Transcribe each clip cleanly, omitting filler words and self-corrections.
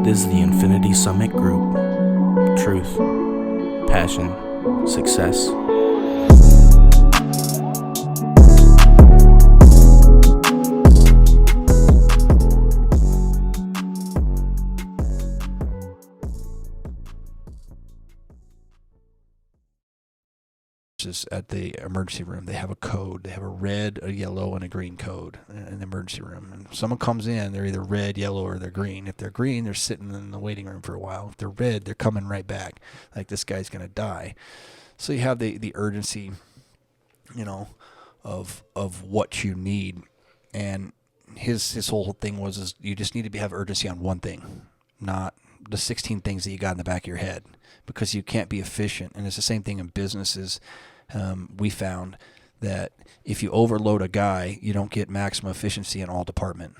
is the Infinity Summit Group. Truth, passion, success. At the emergency room, they have a code. They have a red, a yellow, and a green code in the emergency room. And if someone comes in, they're either red, yellow, or they're green. If they're green, they're sitting in the waiting room for a while. If they're red, they're coming right back. Like, this guy's going to die. So you have the urgency, of what you need. And his whole thing is you just need to have urgency on one thing, not the 16 things that you got in the back of your head, because you can't be efficient. And it's the same thing in businesses. We found that if you overload a guy, you don't get maximum efficiency in all department.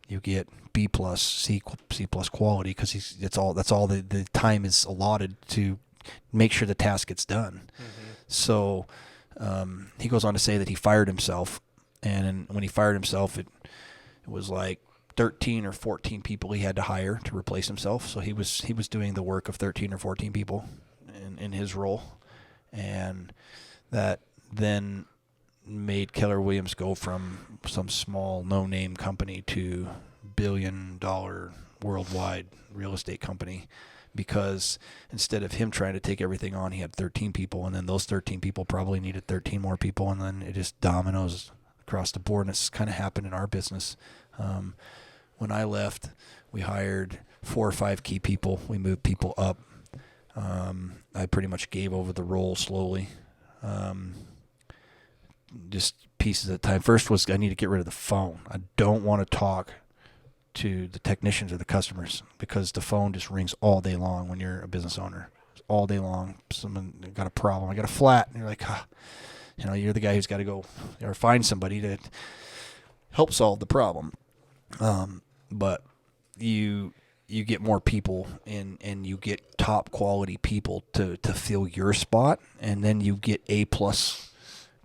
You get B plus, C plus quality, because that's all the time is allotted to make sure the task gets done. Mm-hmm. So he goes on to say that he fired himself, and when he fired himself, it was like 13 or 14 people he had to hire to replace himself. So he was doing the work of 13 or 14 people in his role, and that then made Keller Williams go from some small no-name company to billion-dollar worldwide real estate company, because instead of him trying to take everything on, he had 13 people, and then those 13 people probably needed 13 more people, and then it just dominoes across the board. And it's kind of happened in our business. When I left, we hired 4 or 5 key people. We moved people up. I pretty much gave over the role slowly. Just pieces at a time. First was I need to get rid of the phone. I don't want to talk to the technicians or the customers, because the phone just rings all day long when you're a business owner. All day long. Someone got a problem. I got a flat. And you're like, you're the guy who's got to go or find somebody to help solve the problem. But you get more people and you get top quality people to fill your spot, and then you get A+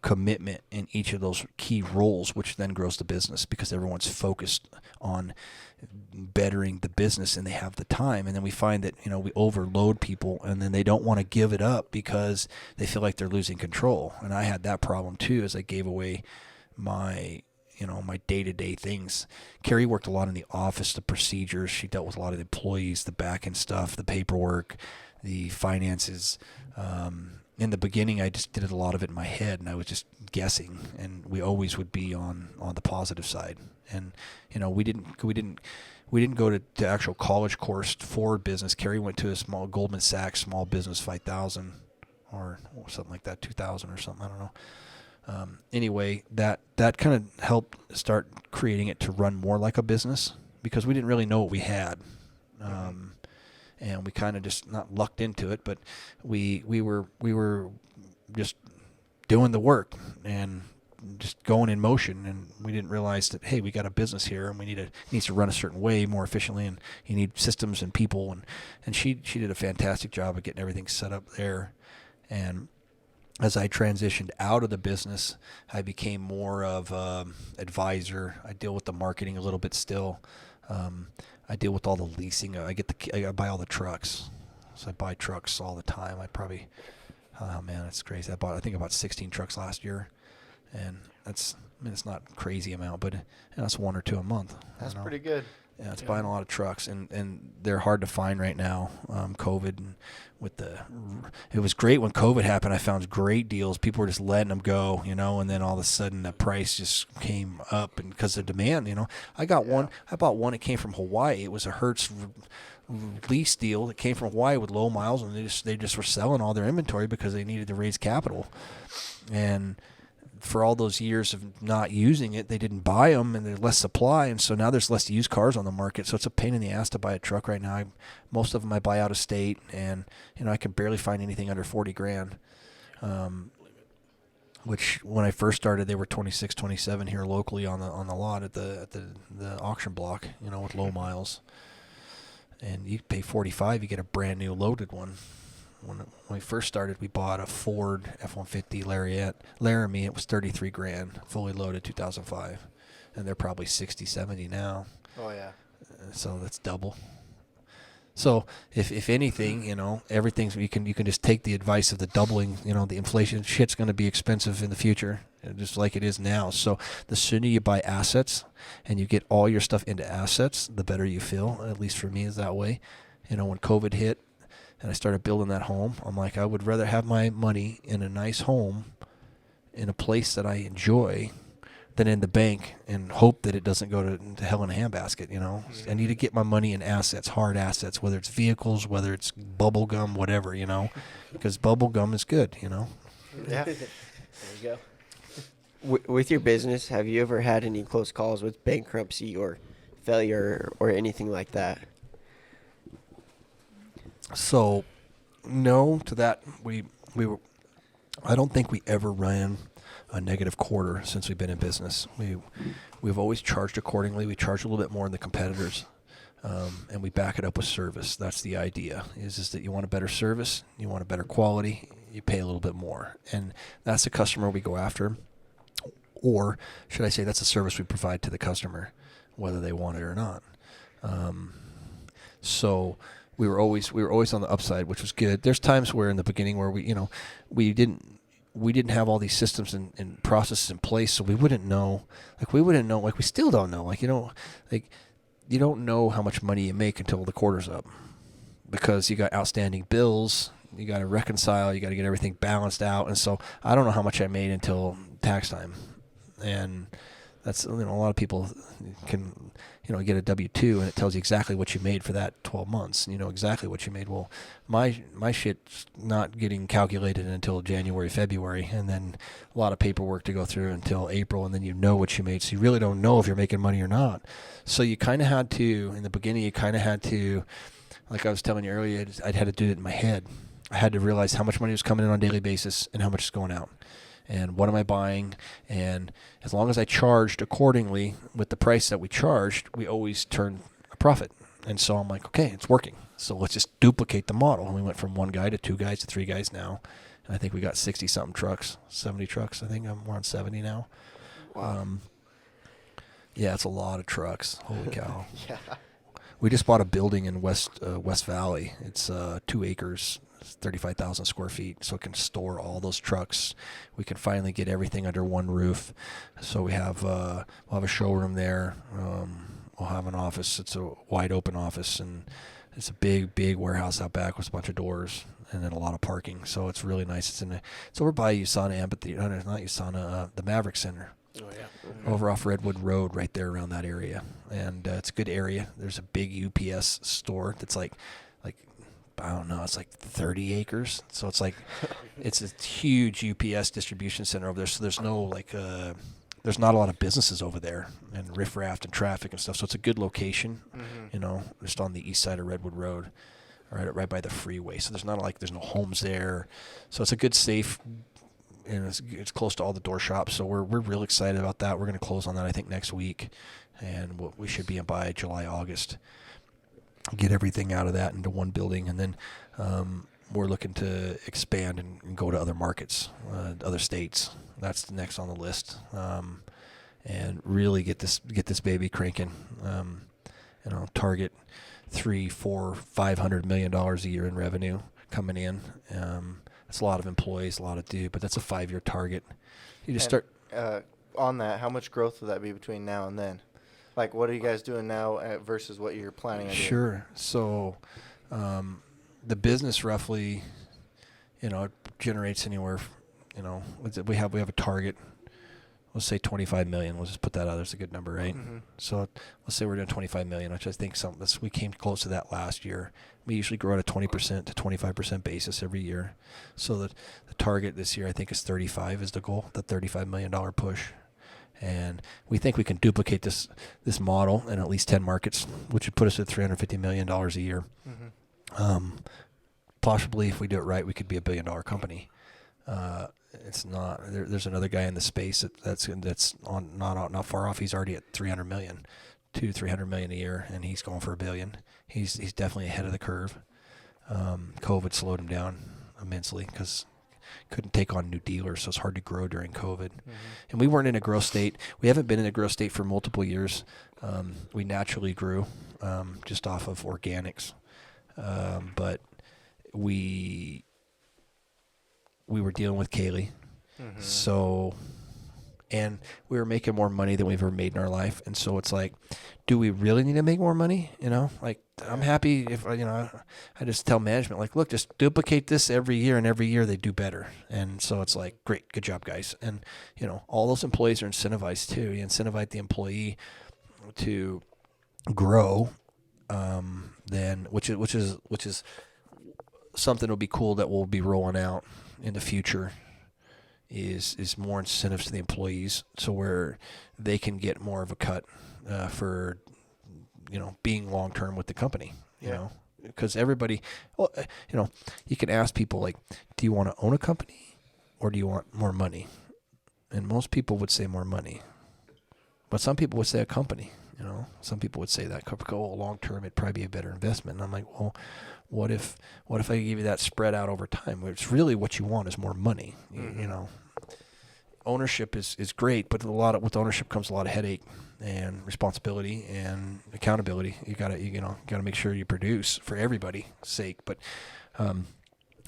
commitment in each of those key roles, which then grows the business, because everyone's focused on bettering the business and they have the time. And then we find that we overload people, and then they don't want to give it up because they feel like they're losing control. And I had that problem too, as I gave away my day-to-day things. Carrie worked a lot in the office, the procedures. She dealt with a lot of the employees, the back-end stuff, the paperwork, the finances. In the beginning, I just did a lot of it in my head, and I was just guessing. And we always would be on the positive side. And we didn't go to actual college course for business. Carrie went to a small Goldman Sachs Small Business 5000 or something like that, 2000 or something. I don't know. Anyway, that kind of helped start creating it to run more like a business, because we didn't really know what we had. And we kind of just not lucked into it, but we were just doing the work and just going in motion, and we didn't realize that, hey, we got a business here, and it needs to run a certain way more efficiently, and you need systems and people, and she did a fantastic job of getting everything set up there. And as I transitioned out of the business, I became more of advisor. I deal with the marketing a little bit still. I deal with all the leasing. I buy all the trucks. So I buy trucks all the time. It's crazy. I think about 16 trucks last year, and it's not a crazy amount, but that's 1 or 2 a month. That's pretty good. Yeah, it's buying a lot of trucks, and they're hard to find right now. COVID, and it was great when COVID happened. I found great deals. People were just letting them go, and then all of a sudden the price just came up, and because of demand, I bought one. It came from Hawaii. It was a Hertz lease deal that came from Hawaii with low miles, and they just were selling all their inventory because they needed to raise capital, and for all those years of not using it, they didn't buy them, and there's less supply, and so now there's less used cars on the market. So it's a pain in the ass to buy a truck right now. Most of them I buy out of state, and I can barely find anything under $40,000. Which when I first started, they were 26, 27 here locally on the lot at the auction block, with low miles. And you pay $45,000, you get a brand new loaded one. When we first started, we bought a Ford F-150 Laramie. It was $33,000, fully loaded, 2005, and they're probably 60, 70 now. Oh yeah. So that's double. So if anything, everything's you can just take the advice of the doubling. The inflation shit's going to be expensive in the future, just like it is now. So the sooner you buy assets and you get all your stuff into assets, the better you feel. At least for me, is that way. When COVID hit and I started building that home, I'm like, I would rather have my money in a nice home in a place that I enjoy than in the bank and hope that it doesn't go to hell in a handbasket. I need to get my money in assets, hard assets, whether it's vehicles, whether it's bubble gum, whatever, because bubble gum is good. Yeah. There you go. With your business, have you ever had any close calls with bankruptcy or failure or anything like that? So, no to that. We were. I don't think we ever ran a negative quarter since we've been in business. We've always charged accordingly. We charge a little bit more than the competitors, and we back it up with service. That's the idea. Is that you want a better service, you want a better quality, you pay a little bit more, and that's the customer we go after. Or should I say, that's the service we provide to the customer, whether they want it or not. So we were always on the upside, which was good. There's times where in the beginning where we didn't have all these systems and processes in place, so we wouldn't know. We still don't know. You don't know how much money you make until the quarter's up, because you got outstanding bills. You got to reconcile. You got to get everything balanced out. And so I don't know how much I made until tax time. And that's, a lot of people can, get a W-2 and it tells you exactly what you made for that 12 months. You know exactly what you made. Well, my shit's not getting calculated until January, February, and then a lot of paperwork to go through until April, and then you know what you made. So you really don't know if you're making money or not. So you kind of had to, in the beginning, like I was telling you earlier, I'd had to do it in my head. I had to realize how much money was coming in on a daily basis and how much is going out. And what am I buying? And as long as I charged accordingly with the price that we charged, we always turned a profit. And so I'm like, okay, it's working. So let's just duplicate the model. And we went from one guy to two guys to three guys now. And I think we got 60-something trucks, 70 trucks. I think we're on 70 now. Wow. Yeah, it's a lot of trucks. Holy cow. Yeah. We just bought a building in West Valley. It's 2 acres. 35,000 square feet, so it can store all those trucks. We can finally get everything under one roof. So we'll have a showroom there. We'll have an office. It's a wide open office, and it's a big warehouse out back with a bunch of doors and then a lot of parking. So it's really nice. It's over by USANA Amphitheater. No, not USANA, the Maverick Center. Oh, yeah. Over off Redwood Road, right there around that area. And it's a good area. There's a big UPS store that's like I don't know, it's like 30 acres. So it's like, it's a huge UPS distribution center over there. So there's no there's not a lot of businesses over there, and riffraff and traffic and stuff. So it's a good location, just on the east side of Redwood Road, right by the freeway. So there's no homes there. So it's a good, safe, and it's close to all the door shops. So we're real excited about that. We're going to close on that, I think, next week, and we should be in by July, August. Get everything out of that into one building, and then we're looking to expand and go to other markets, other states. That's the next on the list, and really get this baby cranking. Target $300, $400, $500 million a year in revenue coming in. That's a lot of employees, a lot of but that's a 5-year target. You just start on that. How much growth will that be between now and then? Like, what are you guys doing now versus what you're planning on doing? Sure. So, the business roughly, it generates anywhere, we have a target. Let's say 25 million. We'll just put that out. That's a good number, right? Mm-hmm. So let's say we're doing 25 million, which I think we came close to that last year. We usually grow at a 20% to 25% basis every year. So the target this year, I think, is 35 is the goal, the $35 million push. And we think we can duplicate this model in at least 10 markets, which would put us at $350 million a year. Mm-hmm. Possibly, if we do it right, we could be $1 billion company. It's not. There's another guy in the space that's not far off. He's already at $300 million a year, and he's going for $1 billion. He's definitely ahead of the curve. COVID slowed him down immensely because couldn't take on new dealers, so it's hard to grow during COVID. Mm-hmm. And we weren't in a growth state. We haven't been in a growth state for multiple years. We naturally grew just off of organics. But we were dealing with Kaylee, so, and we were making more money than we've ever made in our life, and so it's like, do we really need to make more money? Like, I'm happy if I just tell management, like, look, just duplicate this every year, and every year they do better. And so it's like, great, good job, guys. And all those employees are incentivized too. You incentivize the employee to grow, then which is something that'll be cool that we'll be rolling out in the future. Is more incentives to the employees, so where they can get more of a cut for being long term with the company. Because everybody, you can ask people, like, do you want to own a company or do you want more money? And most people would say more money, but some people would say a company. Some people would say that long term it'd probably be a better investment. And I'm like, well, what if I give you that spread out over time? Which really what you want is more money. Ownership is great, but with ownership comes a lot of headache and responsibility and accountability. You gotta make sure you produce for everybody's sake. But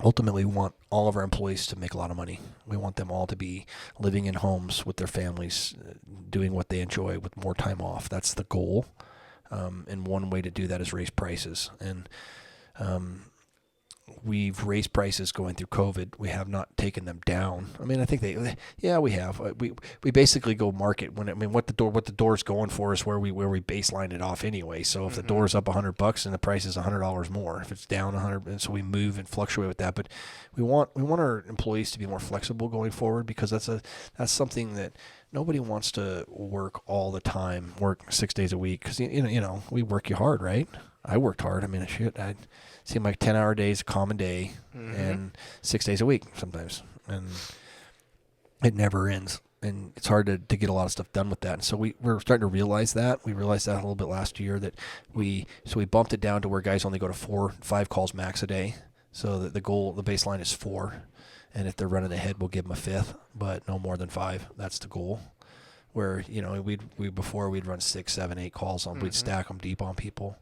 ultimately, we want all of our employees to make a lot of money. We want them all to be living in homes with their families, doing what they enjoy with more time off. That's the goal. And one way to do that is raise prices. And we've raised prices going through COVID. We have not taken them down. I mean, I think we have. We basically go market what the door's going for is where we baseline it off anyway. So if the door's up $100 and the price is $100 more, if it's down 100, and so we move and fluctuate with that. But we want our employees to be more flexible going forward, because that's something that nobody wants to work all the time, work 6 days a week, because we work you hard, right? I worked hard. I mean, I seem like 10-hour days, a common day, and 6 days a week sometimes, and it never ends. And it's hard to get a lot of stuff done with that. And so we're starting to realize that. We realized that a little bit last year, that we bumped it down to where guys only go to 4-5 calls max a day. So that the baseline is 4, and if they're running ahead, we'll give them a 5th, but no more than 5. That's the goal. Where before we'd run 6, 7, 8 calls on, we'd stack them deep on people.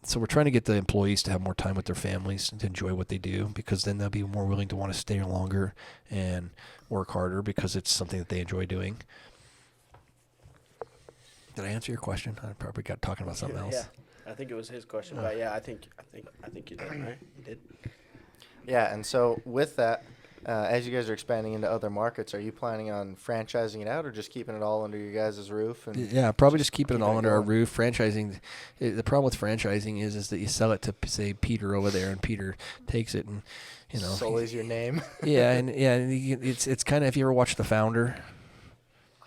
So we're trying to get the employees to have more time with their families and to enjoy what they do, because then they'll be more willing to want to stay longer and work harder because it's something that they enjoy doing. Did I answer your question? I probably got talking about something else. Yeah, I think it was his question, but yeah, I think you did, right? You did. Yeah, and so with that, as you guys are expanding into other markets, are you planning on franchising it out or just keeping it all under your guys' roof? Yeah, probably just keeping it all under our roof. Franchising, the problem with franchising is that you sell it to, say, Peter over there, and Peter takes it and, Sully's your name. it's kind of, if you ever watched The Founder.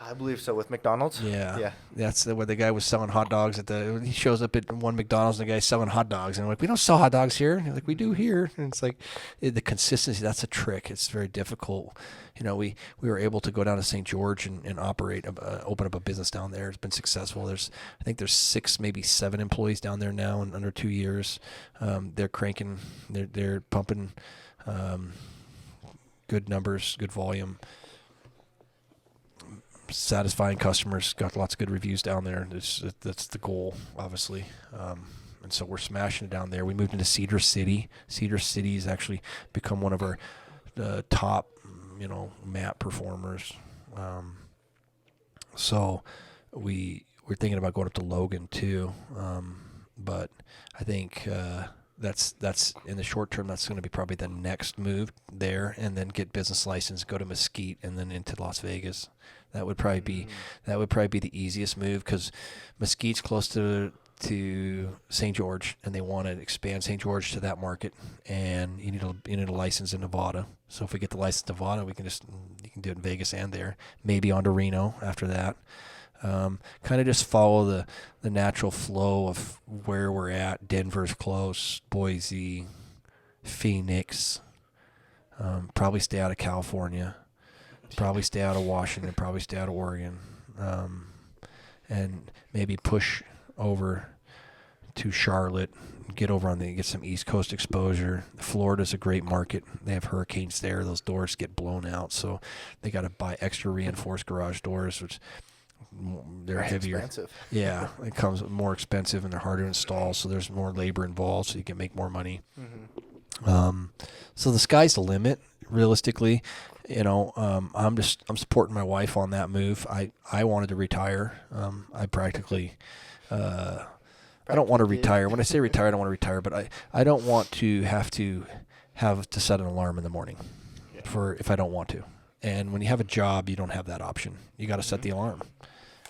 I believe so, with McDonald's. Yeah. That's where the guy was selling hot dogs he shows up at one McDonald's and the guy's selling hot dogs, and I'm like, we don't sell hot dogs here. And like, we do here. And it's like the consistency. That's a trick. It's very difficult. We were able to go down to St. George and operate, open up a business down there. It's been successful. I think there's 6, maybe 7 employees down there now in under 2 years. They're cranking. They're pumping good numbers, good volume. Satisfying customers, got lots of good reviews down there. That's the goal, obviously. And so we're smashing it down there. We moved into Cedar City. Cedar City's actually become one of our top, map performers. So we're thinking about going up to Logan too. But I think that's in the short term, that's going to be probably the next move there, and then get business license, go to Mesquite, and then into Las Vegas. That would probably be the easiest move, because Mesquite's close to St. George, and they want to expand St. George to that market, and you need a license in Nevada. So if we get the license in Nevada, you can do it in Vegas and there, maybe on to Reno after that. Kind of just follow the natural flow of where we're at. Denver's close, Boise, Phoenix, probably stay out of California, probably stay out of Washington, probably stay out of Oregon, and maybe push over to Charlotte, get some East Coast exposure. Florida's a great market. They have hurricanes there. Those doors get blown out, so they got to buy extra reinforced garage doors, which They're That's heavier. expensive. Yeah, it comes more expensive and they're harder to install, so there's more labor involved, so you can make more money. So the sky's the limit, realistically. I'm supporting my wife on that move. I wanted to retire. I practically. I don't want to retire. When I say retire, I don't want to retire, but I don't want to have to set an alarm in the morning for if I don't want to. And when you have a job, you don't have that option. You got to set the alarm.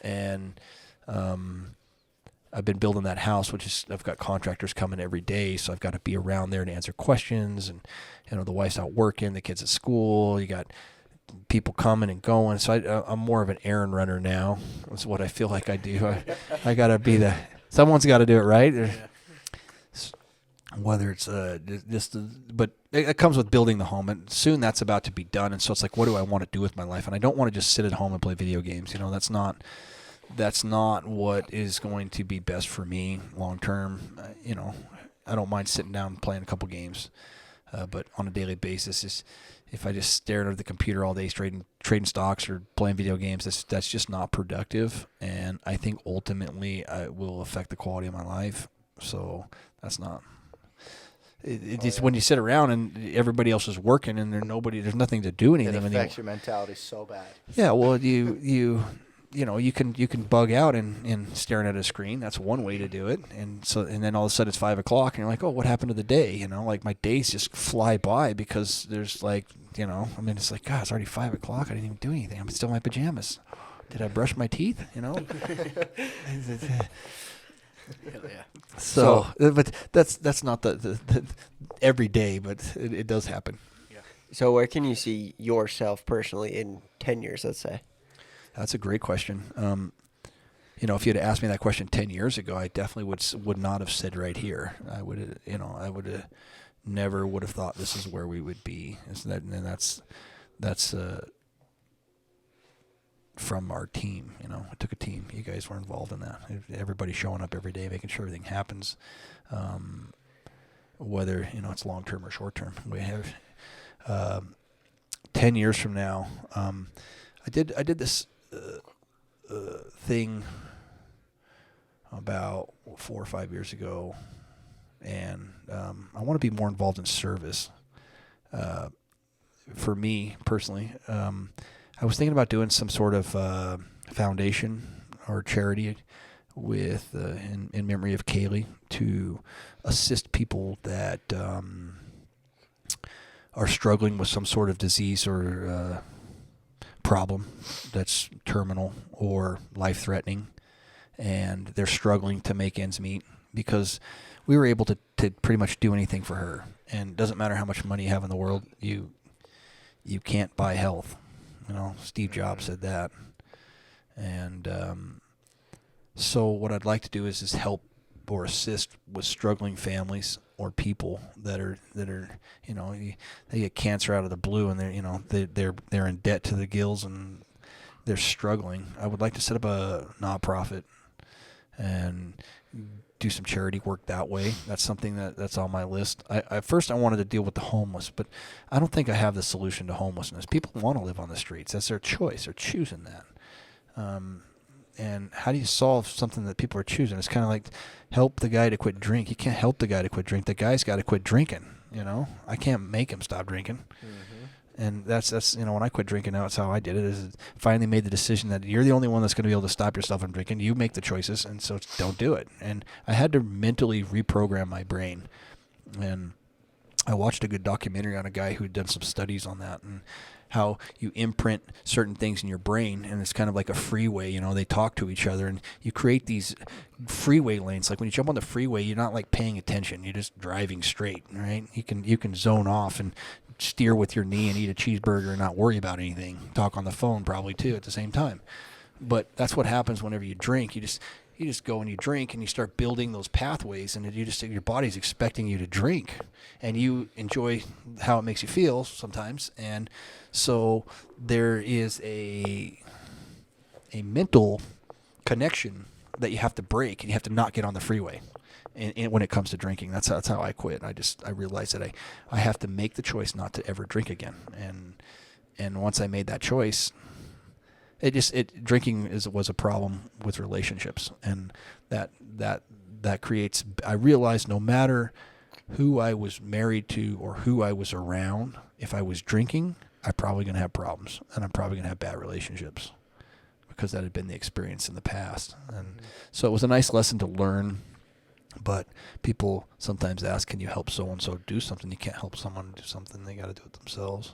And I've been building that house, I've got contractors coming every day, so I've got to be around there to answer questions. And the wife's out working, the kids at school. You got people coming and going. So I'm more of an errand runner now. That's what I feel like I do. I got to be someone's got to do it, right? Whether it's but it comes with building the home, and soon that's about to be done. And so it's like, what do I want to do with my life? And I don't want to just sit at home and play video games. That's not what is going to be best for me long term. I don't mind sitting down and playing a couple games, but on a daily basis, if I just stare at the computer all day, trading stocks or playing video games, that's just not productive. And I think ultimately it will affect the quality of my life. So that's not. It's when you sit around and everybody else is working and there's nothing to do anything. It affects your mentality so bad. Yeah, well, you can bug out in staring at a screen. That's one way to do it. And then all of a sudden it's 5 o'clock and you're like, oh, what happened to the day? Like my days just fly by because there's it's like, God, it's already 5 o'clock. I didn't even do anything. I'm still in my pajamas. Did I brush my teeth? Yeah. So, but that's not the every day, but it does happen. Yeah. So where can you see yourself personally in 10 years, let's say? That's a great question. If you'd asked me that question 10 years ago, I definitely would not have said right here. I would never would have thought this is where we would be. And that's from our team. It took a team. You guys were involved in that. Everybody showing up every day, making sure everything happens, whether it's long term or short term. We have 10 years from now. I did this thing about 4 or 5 years ago, and I want to be more involved in service. For me personally, I was thinking about doing some sort of foundation or charity with in memory of Kaylee to assist people that are struggling with some sort of disease or problem that's terminal or life-threatening, and they're struggling to make ends meet because we were able to pretty much do anything for her. And it doesn't matter how much money you have in the world, you can't buy health. Steve Jobs said that. And so what I'd like to do is help or assist with struggling families or people that are they get cancer out of the blue and they're in debt to the gills and they're struggling. I would like to set up a nonprofit and do some charity work that way. That's something that's on my list. First I wanted to deal with the homeless, but I don't think I have the solution to homelessness. People want to live on the streets. That's their choice. They're choosing that. And how do you solve something that people are choosing? It's kind of like help the guy to quit drink. You can't help the guy to quit drink. The guy's got to quit drinking. I can't make him stop drinking. Mm-hmm. And that's when I quit drinking, that's how I did it. Is finally made the decision that you're the only one that's going to be able to stop yourself from drinking. You make the choices, and so don't do it. And I had to mentally reprogram my brain. And I watched a good documentary on a guy who had done some studies on that and how you imprint certain things in your brain, and it's kind of like a freeway. They talk to each other, and you create these freeway lanes. Like when you jump on the freeway, you're not like paying attention; you're just driving straight, right? You can zone off and steer with your knee and eat a cheeseburger and not worry about anything. Talk on the phone probably too at the same time. But that's what happens whenever you drink. You just go and you drink and you start building those pathways, and your body's expecting you to drink, and you enjoy how it makes you feel sometimes. And so there is a mental connection that you have to break, and you have to not get on the freeway. And when it comes to drinking, that's how I quit. I realized that I have to make the choice not to ever drink again. And once I made that choice, drinking was a problem with relationships, and that creates. I realized no matter who I was married to or who I was around, if I was drinking, I'm probably going to have problems, and I'm probably going to have bad relationships because that had been the experience in the past. And so it was a nice lesson to learn. But people sometimes ask, can you help so-and-so do something? You can't help someone do something. They got to do it themselves.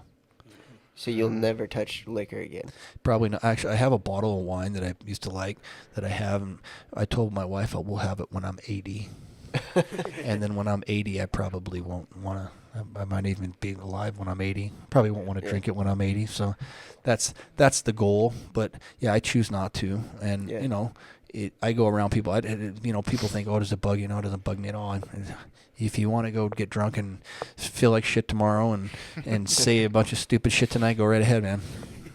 So you'll never touch liquor again? Probably not. Actually, I have a bottle of wine that I used to like that I have. And I told my wife we'll have it when I'm 80. And then when I'm 80, I probably won't want to. I might even be alive when I'm 80. Probably won't want to drink it when I'm 80. So that's the goal. But, yeah, I choose not to. And, I go around people. People think, oh, does it bug you? No, it doesn't bug me at all. If you want to go get drunk and feel like shit tomorrow and say a bunch of stupid shit tonight, go right ahead, man.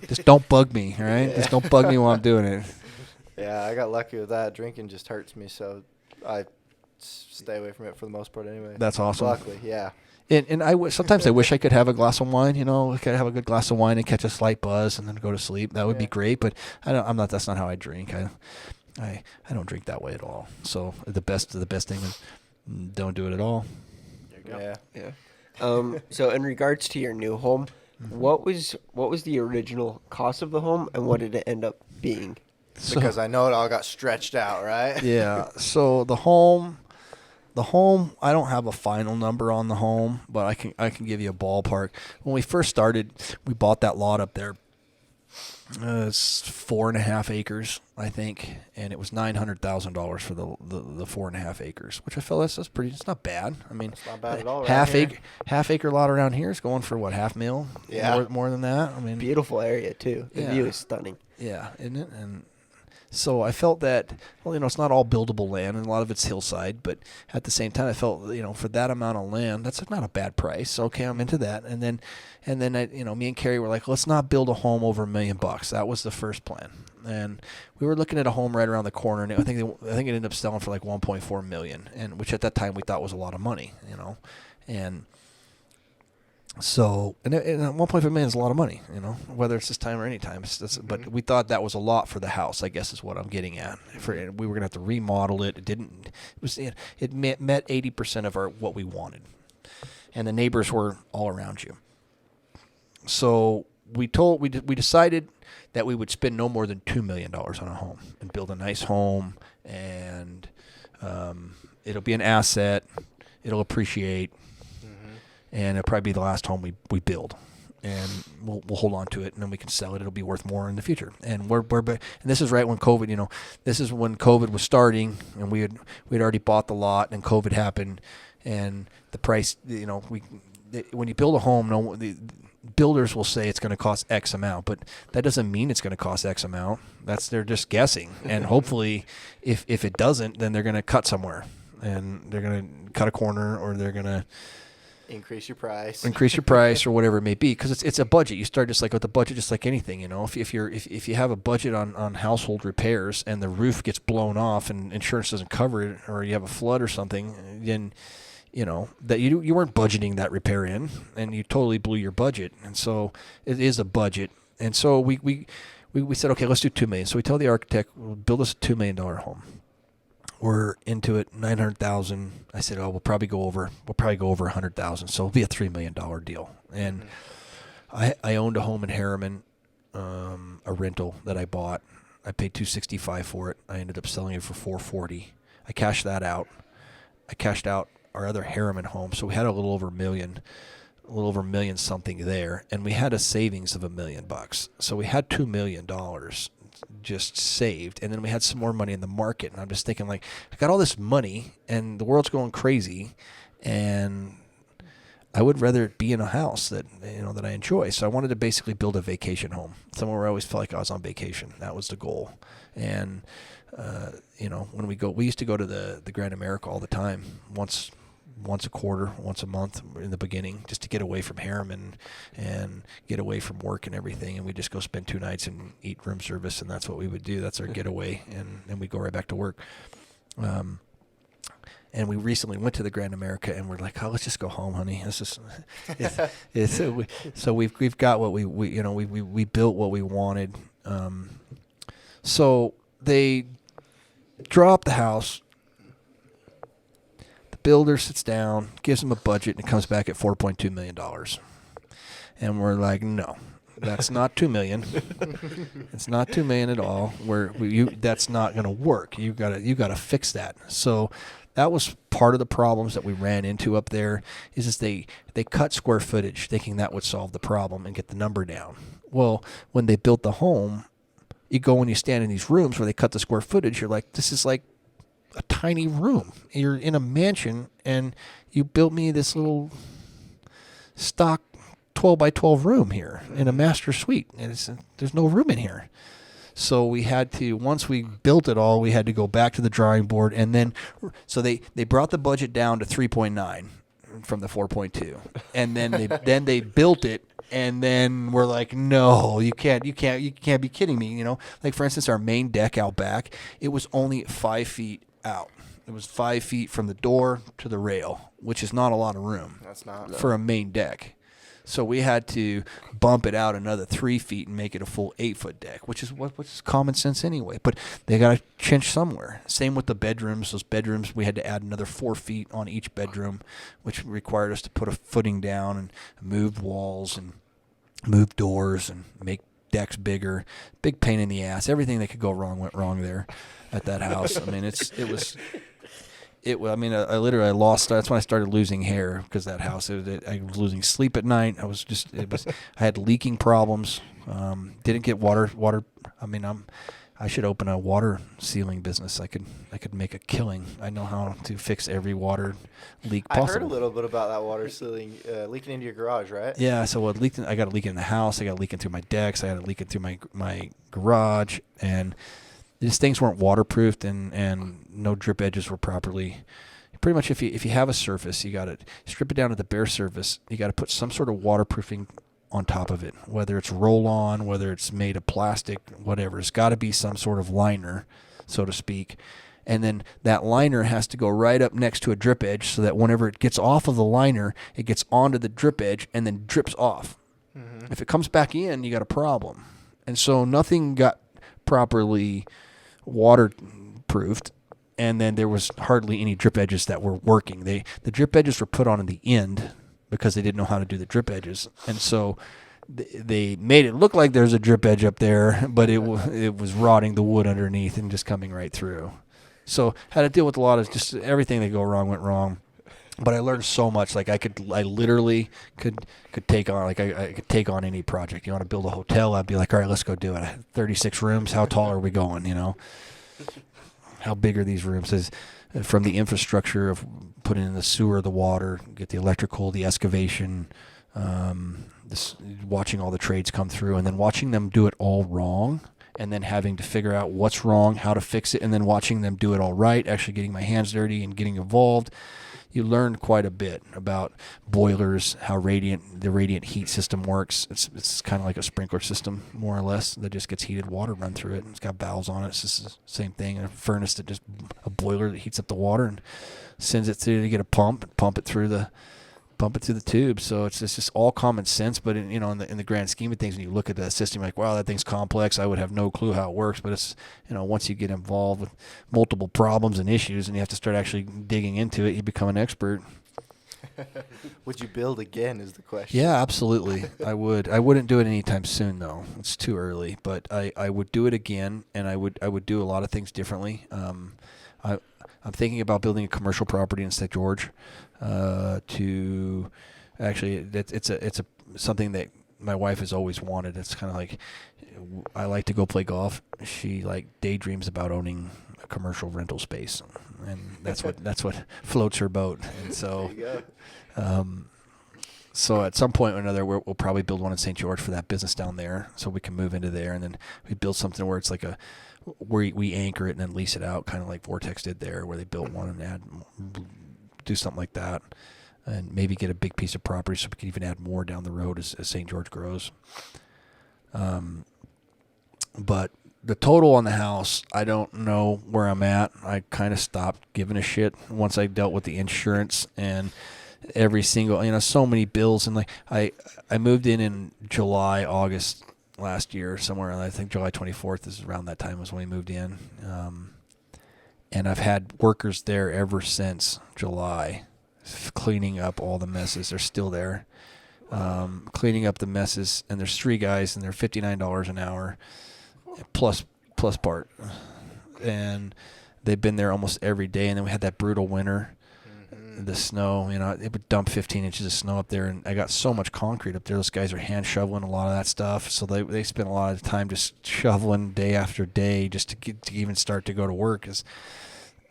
Just don't bug me, all right? Just don't bug me while I'm doing it. Yeah, I got lucky with that. Drinking just hurts me, so I stay away from it for the most part anyway. That's awesome. Luckily, yeah. And sometimes I wish I could have a glass of wine. I could have a good glass of wine and catch a slight buzz and then go to sleep. That would be great. But that's not how I drink. I don't drink that way at all. So the best thing is don't do it at all. There you go. Yeah. So in regards to your new home, what was the original cost of the home, and what did it end up being? Because I know it all got stretched out, right? Yeah. So the home, I don't have a final number on the home, but I can give you a ballpark. When we first started, we bought that lot up there. It's 4.5 acres, I think, and it was $900,000 for the 4.5 acres, which I feel that's pretty. It's not bad. I mean, it's not bad at all. Half acre lot around here is going for what, $500,000? Yeah, more than that. I mean, beautiful area too. The view is stunning. Yeah, isn't it? And so I felt that, it's not all buildable land, and a lot of it's hillside, but at the same time, I felt, for that amount of land, that's not a bad price. Okay, I'm into that. And then I, me and Carrie were like, let's not build a home over $1 million. That was the first plan. And we were looking at a home right around the corner, and I think it ended up selling for like $1.4 million, and which at that time we thought was a lot of money, and. So, and $1.5 million is a lot of money, whether it's this time or any time. But we thought that was a lot for the house, I guess is what I'm getting at. We were going to have to remodel it. It met 80% of what we wanted. And the neighbors were all around you. So we decided that we would spend no more than $2 million on a home and build a nice home, and it'll be an asset. It'll appreciate. And it'll probably be the last home we build, and we'll hold on to it, and then we can sell it. It'll be worth more in the future. And and this is right when COVID, this is when COVID was starting, and we'd already bought the lot, and COVID happened, and the price, when you build a home, the builders will say it's going to cost X amount, but that doesn't mean it's going to cost X amount. They're just guessing, and hopefully, if it doesn't, then they're going to cut somewhere, and they're going to cut a corner, or they're going to increase your price or whatever it may be, because it's a budget. You start just like with the budget, just like anything, if you have a budget on household repairs and the roof gets blown off and insurance doesn't cover it, or you have a flood or something, then that you weren't budgeting that repair in, and you totally blew your budget. And so it is a budget. And so we said, okay, let's do $2 million. So we tell the architect, we'll build us a $2 million home. We're into it, $900,000. I said, we'll probably go over $100,000. So it'll be a $3 million deal. And I owned a home in Harriman, a rental that I bought. I paid $265 for it. I ended up selling it for $440. I cashed that out. I cashed out our other Harriman home. So we had a little over $1 million something there, and we had a savings of $1 million. So we had $2 million just saved, and then we had some more money in the market, and I'm just thinking, like, I got all this money and the world's going crazy, and I would rather be in a house that I enjoy. So I wanted to basically build a vacation home, somewhere where I always felt like I was on vacation. That was the goal. And when we used to go to the Grand America all the time, once a quarter, once a month in the beginning, just to get away from Harriman and get away from work and everything. And we just go spend 2 nights and eat room service, and that's what we would do. That's our getaway, and then we'd go right back to work. And we recently went to the Grand America, and we're like, let's just go home, honey. So we've got what we built what we wanted. So they draw up the house. The builder sits down, gives them a budget, and it comes back at $4.2 million. And we're like, no, that's not $2 million. It's not $2 million at all. That's not going to work. You gotta fix that. So that was part of the problems that we ran into up there. Is they cut square footage, thinking that would solve the problem and get the number down. Well, when they built the home, you go and you stand in these rooms where they cut the square footage. You're like, this is like a tiny room. You're in a mansion, and you built me this little stock 12 by 12 room here in a master suite, and there's no room in here. So we had to, once we built it all, we had to go back to the drawing board, and then so they brought the budget down to 3.9 from the 4.2, and then they built it, and then we're like, no, you can't be kidding me, Like, for instance, our main deck out back, it was only 5 feet out. It was 5 feet from the door to the rail, which is not a lot of room. That's not for a main deck. So we had to bump it out another 3 feet and make it a full 8-foot deck, which is common sense anyway. But they got to chinch somewhere. Same with the bedrooms. Those bedrooms, we had to add another 4 feet on each bedroom, which required us to put a footing down and move walls and move doors and make decks bigger. Big pain in the ass. Everything that could go wrong went wrong there at that house. I mean, I literally lost. That's when I started losing hair, because that house. I was losing sleep at night. I had leaking problems. Didn't get water. I mean, I should open a water sealing business. I could make a killing. I know how to fix every water leak possible. I heard a little bit about that water sealing leaking into your garage, right? Yeah. So it leaked. I got a leak in the house. I got a leak through my decks. I had a leak through my garage, and these things weren't waterproofed, and no drip edges were properly. Pretty much, if you have a surface, you got to strip it down to the bare surface. You got to put some sort of waterproofing on top of it, whether it's roll-on, whether it's made of plastic, whatever. It's got to be some sort of liner, so to speak. And then that liner has to go right up next to a drip edge, so that whenever it gets off of the liner, it gets onto the drip edge and then drips off. Mm-hmm. If it comes back in, you got a problem. And so nothing got properly waterproofed, and then there was hardly any drip edges that were working. The drip edges were put on in the end because they didn't know how to do the drip edges, and so they made it look like there's a drip edge up there, but it was rotting the wood underneath and just coming right through. So had to deal with a lot of just everything that went wrong. But I learned so much. Like I literally could take on, like I could take on any project. You want to build a hotel? I'd be like, all right, let's go do it. I had 36 rooms. How tall are we going? How big are these rooms? Is from the infrastructure of putting in the sewer, the water, get the electrical, the excavation, watching all the trades come through, and then watching them do it all wrong, and then having to figure out what's wrong, how to fix it, and then watching them do it all right, actually getting my hands dirty and getting involved. You learn quite a bit about boilers, how the radiant heat system works. It's kind of like a sprinkler system, more or less, that just gets heated water run through it. And it's got valves on it. It's just the same thing. A furnace a boiler that heats up the water and sends it through to get a pump it through the tube. So it's just all common sense. But in the grand scheme of things, when you look at that system, you're like, wow, that thing's complex. I would have no clue how it works. But it's, once you get involved with multiple problems and issues, and you have to start actually digging into it, you become an expert. Would you build again is the question. Yeah, absolutely. I would. I wouldn't do it anytime soon, though. It's too early. But I would do it again, and I would do a lot of things differently. I'm thinking about building a commercial property in St. George. To actually, it's something that my wife has always wanted. It's kind of like, I like to go play golf. She daydreams about owning a commercial rental space, and that's what floats her boat. And so, so at some point or another, we'll probably build one in St. George for that business down there, so we can move into there, and then we build something where it's like where we anchor it and then lease it out, kind of like Vortex did there, where they built one and do something like that, and maybe get a big piece of property so we can even add more down the road as St. George grows. But the total on the house, I don't know where I'm at. I kind of stopped giving a shit once I dealt with the insurance and every single, so many bills. And I moved in July, August last year, somewhere, I think July 24th is around that time was when we moved in. And I've had workers there ever since July, cleaning up all the messes. They're still there, cleaning up the messes. And there's 3 guys, and they're $59 an hour, plus part. And they've been there almost every day. And then we had that brutal winter. The snow, it would dump 15 inches of snow up there, and I got so much concrete up there. Those guys are hand shoveling a lot of that stuff, so they spent a lot of time just shoveling day after day just to even start to go to work.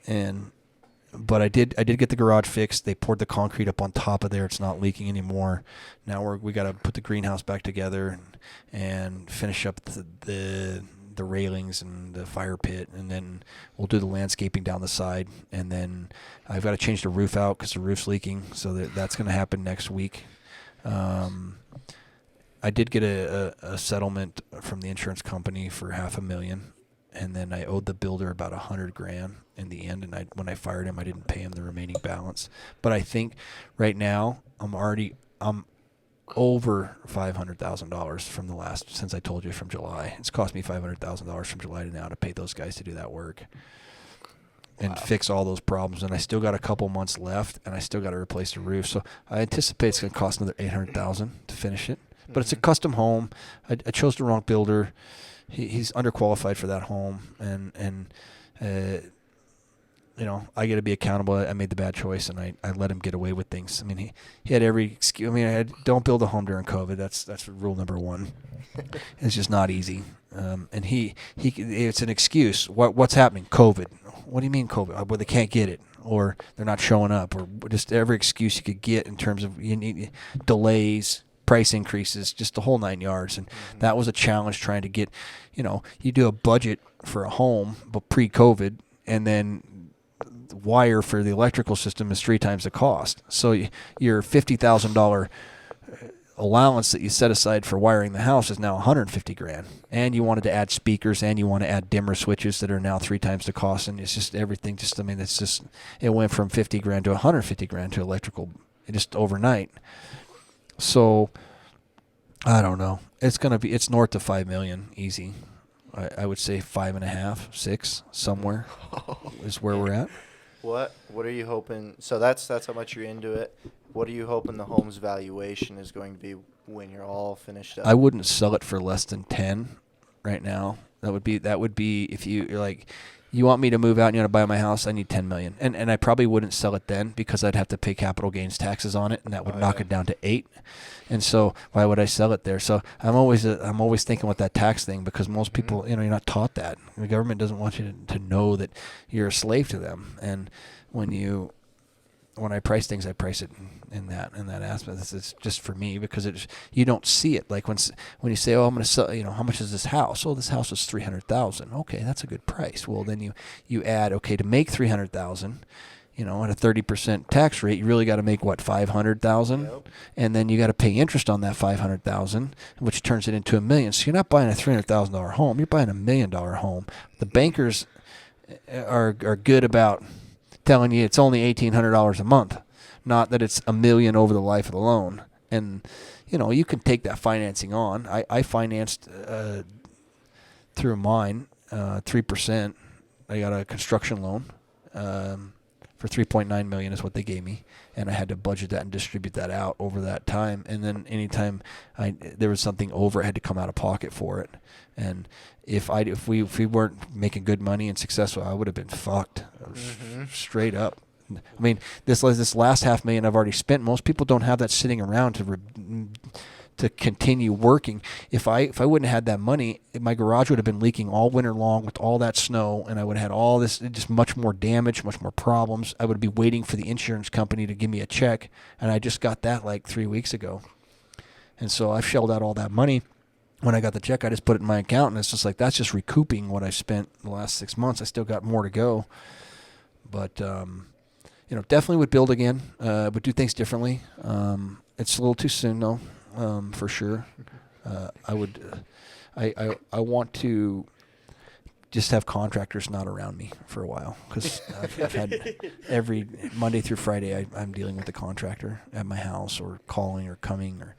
But I did get the garage fixed. They poured the concrete up on top of there. It's not leaking anymore. Now we got to put the greenhouse back together and finish up the railings and the fire pit, and then we'll do the landscaping down the side, and then I've got to change the roof out because the roof's leaking, so that's going to happen next week. I did get a settlement from the insurance company for $500,000, and then I owed the builder about $100,000 in the end, and when I fired him, I didn't pay him the remaining balance. But I think right now I'm over $500,000 since I told you from July. It's cost me $500,000 from July to now to pay those guys to do that work and fix all those problems. And I still got a couple months left, and I still got to replace the roof. So I anticipate it's going to cost another $800,000 to finish it. But it's a custom home. I chose the wrong builder. He's underqualified for that home, and I got to be accountable. I made the bad choice, and I let him get away with things. I mean, he had every excuse. I mean, don't build a home during COVID. That's rule number 1. It's just not easy. And it's an excuse. What's happening? COVID. What do you mean COVID? Well, they can't get it, or they're not showing up, or just every excuse you could get in terms of you need delays, price increases, just the whole 9 yards. And that was a challenge trying to get, you do a budget for a home, but pre-COVID, and then the wire for the electrical system is 3 times the cost. So your $50,000 allowance that you set aside for wiring the house is now $150,000, and you wanted to add speakers, and you want to add dimmer switches that are now 3 times the cost, and it's just everything. It went from $50,000 to $150,000 to electrical just overnight. So I don't know. It's north of $5 million easy. I would say 5.5, 6 somewhere is where we're at. What are you hoping? So that's how much you're into it. What are you hoping the home's valuation is going to be when you're all finished up? I wouldn't sell it for less than 10 right now. That would be if you're like, you want me to move out and you want to buy my house, I need $10 million. And I probably wouldn't sell it then because I'd have to pay capital gains taxes on it, and that would knock it down to 8. And so why would I sell it there? So I'm always thinking with that tax thing, because most people, you're not taught that. The government doesn't want you to know that you're a slave to them. And when I price things, I price it in that aspect. It's just for me, because you don't see it. Like when you say, "Oh, I'm going to sell," how much is this house? Oh, this house is $300,000. Okay, that's a good price. Well, then you add, okay, to make $300,000, at a 30% tax rate, you really got to make what, $500,000, Yep. And then you got to pay interest on that $500,000, which turns it into $1 million. So you're not buying a $300,000 home; you're buying $1 million home. The bankers are good about telling you it's only $1,800 a month, not that it's $1 million over the life of the loan. And you can take that financing on. I financed through mine 3%. I got a construction loan for $3.9 million is what they gave me, and I had to budget that and distribute that out over that time. And then anytime there was something over, I had to come out of pocket for it. And if we weren't making good money and successful, I would have been fucked, straight up. I mean, this last $500,000 I've already spent. Most people don't have that sitting around to continue working. If I wouldn't have had that money, my garage would have been leaking all winter long with all that snow, and I would have had all this, just much more damage, much more problems. I would be waiting for the insurance company to give me a check, and I just got that like 3 weeks ago. And so I've shelled out all that money. When I got the check, I just put it in my account, and it's just like, that's just recouping what I spent the last 6 months. I still got more to go. But, definitely would build again, would do things differently. It's a little too soon, though. For sure. I want to just have contractors not around me for a while, because I've had every Monday through Friday I'm dealing with a contractor at my house, or calling or coming, or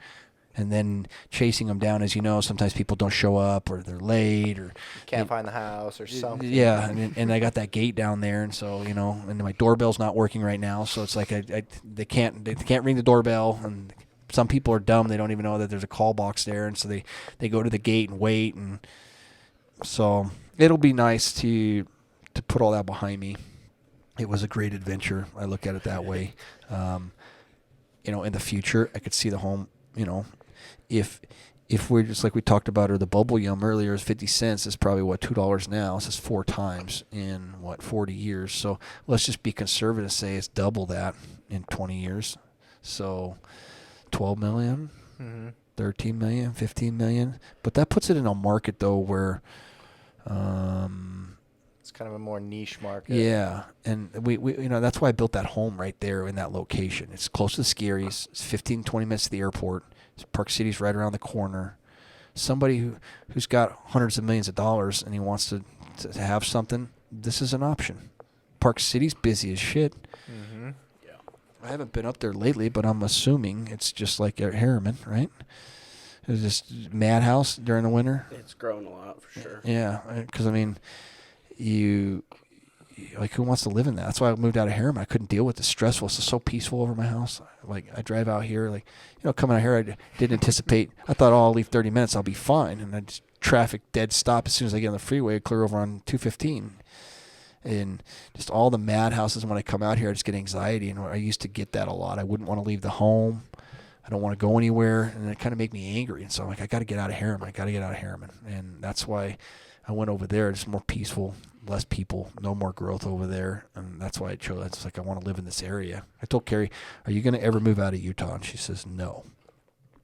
and then chasing them down. As you know, sometimes people don't show up or they're late or Can't find the house or something. yeah, and I got that gate down there, and so and my doorbell's not working right now, so it's like they can't ring the doorbell, and some people are dumb, they don't even know that there's a call box there, and so they go to the gate and wait, and so it'll be nice to put all that behind me. It was a great adventure. I look at it that way. In the future, I could see the home. If we're just like we talked about, or the bubble yum earlier is 50 cents, it's probably $2 now. This is 4 times in 40 years. So let's just be conservative and say it's double that in 20 years. So 12 million, 13 million, 15 million. But that puts it in a market though where It's kind of a more niche market. yeah, and we that's why I built that home right there in that location. It's close to the ski areas. It's 15, 20 minutes to the airport. Park City's right around the corner. Somebody who's got hundreds of millions of dollars and he wants to have something, this is an option. Park City's busy as shit. Mm-hmm. Yeah. I haven't been up there lately, but I'm assuming it's just like at Harriman, right? It's just madhouse during the winter. It's grown a lot for sure. Yeah, because who wants to live in that? That's why I moved out of Harriman. I couldn't deal with the stressful. It's so peaceful over my house. Like I drive out here, coming out here, I didn't anticipate. I thought, I'll leave 30 minutes, I'll be fine, and I just traffic dead stop as soon as I get on the freeway, clear over on 215, and just all the madhouses. When I come out here, I just get anxiety, and I used to get that a lot. I wouldn't want to leave the home. I don't want to go anywhere, and it kind of make me angry. And so I'm like, I got to get out of Harriman. And that's why I went over there. It's more peaceful, less people, no more growth over there, and that's why I chose. It's like I want to live in this area. I told Carrie, "Are you going to ever move out of Utah?" And she says, "No."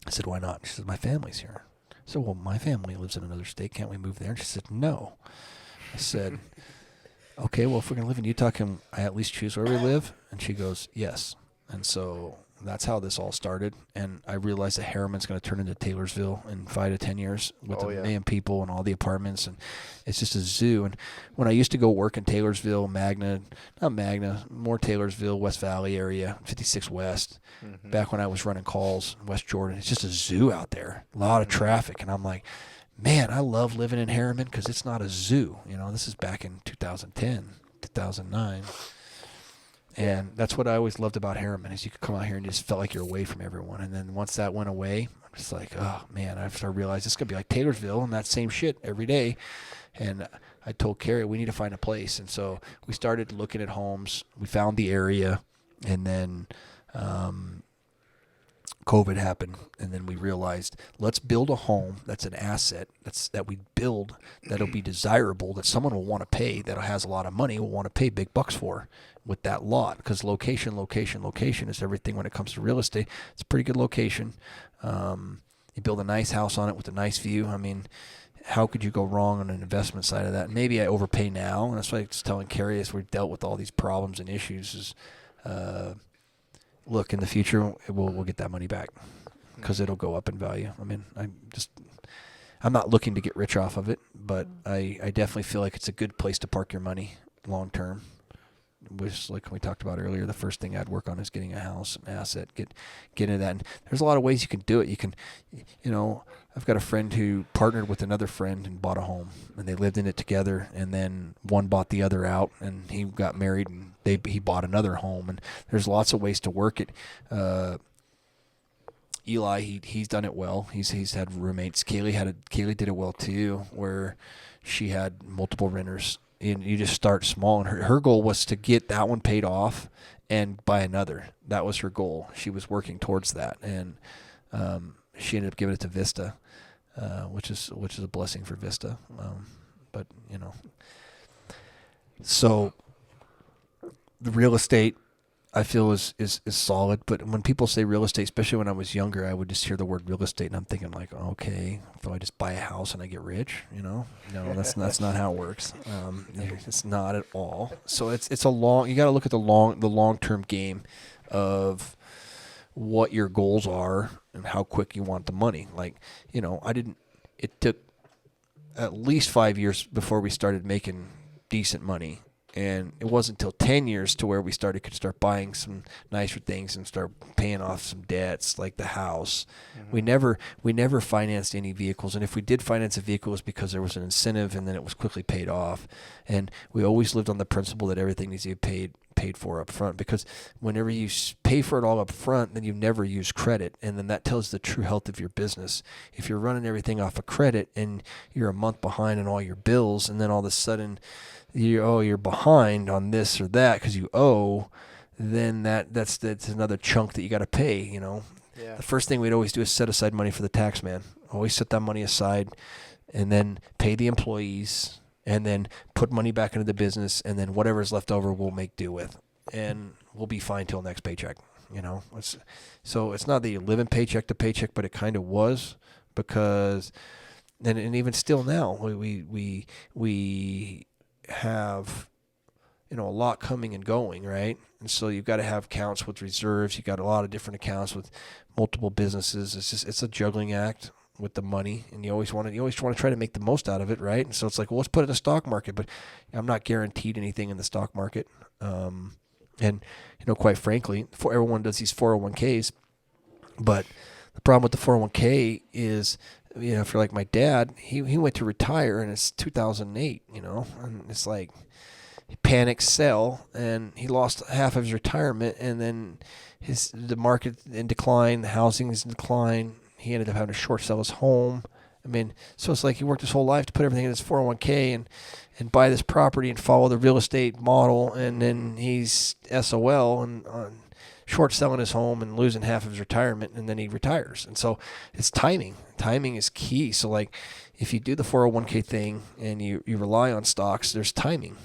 I said, "Why not?" She says, "My family's here." I said, "Well, my family lives in another state. Can't we move there?" And she said, "No." I said, "Okay, well, if we're going to live in Utah, can I at least choose where we live?" And she goes, "Yes." And so that's how this all started. And I realized that Harriman's going to turn into Taylorsville in 5 to 10 years with a million people and all the apartments. And it's just a zoo. And when I used to go work in Taylorsville, more Taylorsville, West Valley area, 56 West, back when I was running calls in West Jordan, it's just a zoo out there, a lot of traffic. And I'm like, man, I love living in Harriman because it's not a zoo. This is back in 2010, 2009. And that's what I always loved about Harriman, is you could come out here and just felt like you're away from everyone. And then once that went away, I'm just like, oh, man, I started realizing it's going to be like Taylorsville and that same shit every day. And I told Carrie, we need to find a place. And so we started looking at homes. We found the area, and then COVID happened, and then we realized, let's build a home that's an asset, that we build, that'll be desirable, that someone will want to pay, that has a lot of money, will want to pay big bucks for with that lot. Because location is everything when it comes to real estate. It's a pretty good location. You build a nice house on it with a nice view. I mean, how could you go wrong on an investment side of that? Maybe I overpay now, and that's why I was telling Carrie as we've dealt with all these problems and issues is, look, in the future, we'll get that money back because it'll go up in value. I mean, I'm not looking to get rich off of it, but I definitely feel like it's a good place to park your money long term. Which, like we talked about earlier, the first thing I'd work on is getting a house, an asset, get into that. And there's a lot of ways you can do it. You can, I've got a friend who partnered with another friend and bought a home, and they lived in it together. And then one bought the other out, and he got married, and he bought another home. And there's lots of ways to work it. Eli, he's done it well. He's had roommates. Kaylee did it well too, where she had multiple renters. And you just start small, and her goal was to get that one paid off and buy another. That was her goal. She was working towards that, and she ended up giving it to Vista, which is a blessing for Vista. But so the real estate, I feel is solid. But when people say real estate, especially when I was younger, I would just hear the word real estate, and I'm thinking like, okay, so I just buy a house and I get rich, No, that's not how it works. It's not at all. So it's a long. You got to look at the long-term game of what your goals are and how quick you want the money. Like, it took at least 5 years before we started making decent money. And it wasn't until 10 years to where we could start buying some nicer things and start paying off some debts like the house. Mm-hmm. We never financed any vehicles. And if we did finance a vehicle, it was because there was an incentive and then it was quickly paid off. And we always lived on the principle that everything needs to be paid for up front, because whenever you pay for it all up front, then you never use credit, and then that tells the true health of your business. If you're running everything off of credit and you're a month behind on all your bills, and then all of a sudden you're behind on this or that because you owe, then that's another chunk that you got to pay. Yeah. The first thing we'd always do is set aside money for the tax man. Always set that money aside, and then pay the employees, and then put money back into the business, and then whatever's left over we'll make do with, and we'll be fine till next paycheck. So it's not that you're living paycheck to paycheck, but it kind of was, because and even still now we have a lot coming and going, right? And so you've got to have accounts with reserves. You got a lot of different accounts with multiple businesses. It's a juggling act with the money, and you always want to try to make the most out of it, right? And so it's like, well, let's put it in the stock market, but I'm not guaranteed anything in the stock market. And quite frankly, everyone does these 401ks, but the problem with the 401k is, if you're like my dad, he went to retire and it's 2008, and it's like he panicked sell and he lost half of his retirement, and then the market in decline, the housing is in decline. He ended up having to short sell his home. So it's like he worked his whole life to put everything in his 401k and buy this property and follow the real estate model, and then he's SOL and short selling his home and losing half of his retirement, and then he retires. And so it's timing. Timing is key. So like if you do the 401k thing and you rely on stocks, there's timing.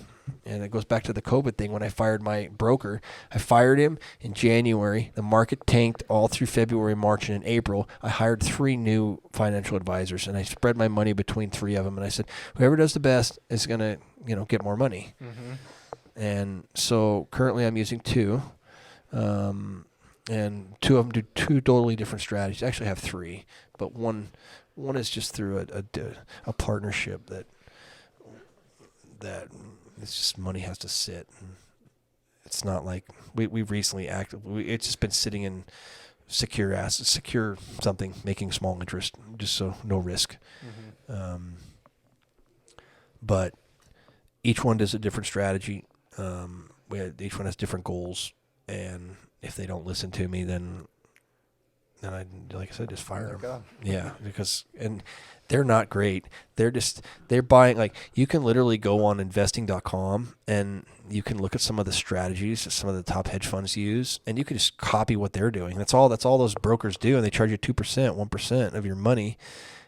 And it goes back to the COVID thing. When I fired my broker, I fired him in January. The market tanked all through February, March, and in April. I hired 3 new financial advisors, and I spread my money between 3 of them. And I said, whoever does the best is going to, get more money. Mm-hmm. And so currently I'm using 2. And 2 of them do 2 totally different strategies. Actually, I have 3, but one is just through a partnership that it's just money has to sit. And it's not like we recently it's just been sitting in secure assets, secure something, making small interest, just so no risk. Mm-hmm. But each one does a different strategy. Each one has different goals, and if they don't listen to me, then I, like I said, just fire them. Go. Yeah, and they're not great. They're buying, like, you can literally go on investing.com and you can look at some of the strategies that some of the top hedge funds use, and you can just copy what they're doing. That's all those brokers do, and they charge you 2%, 1% of your money,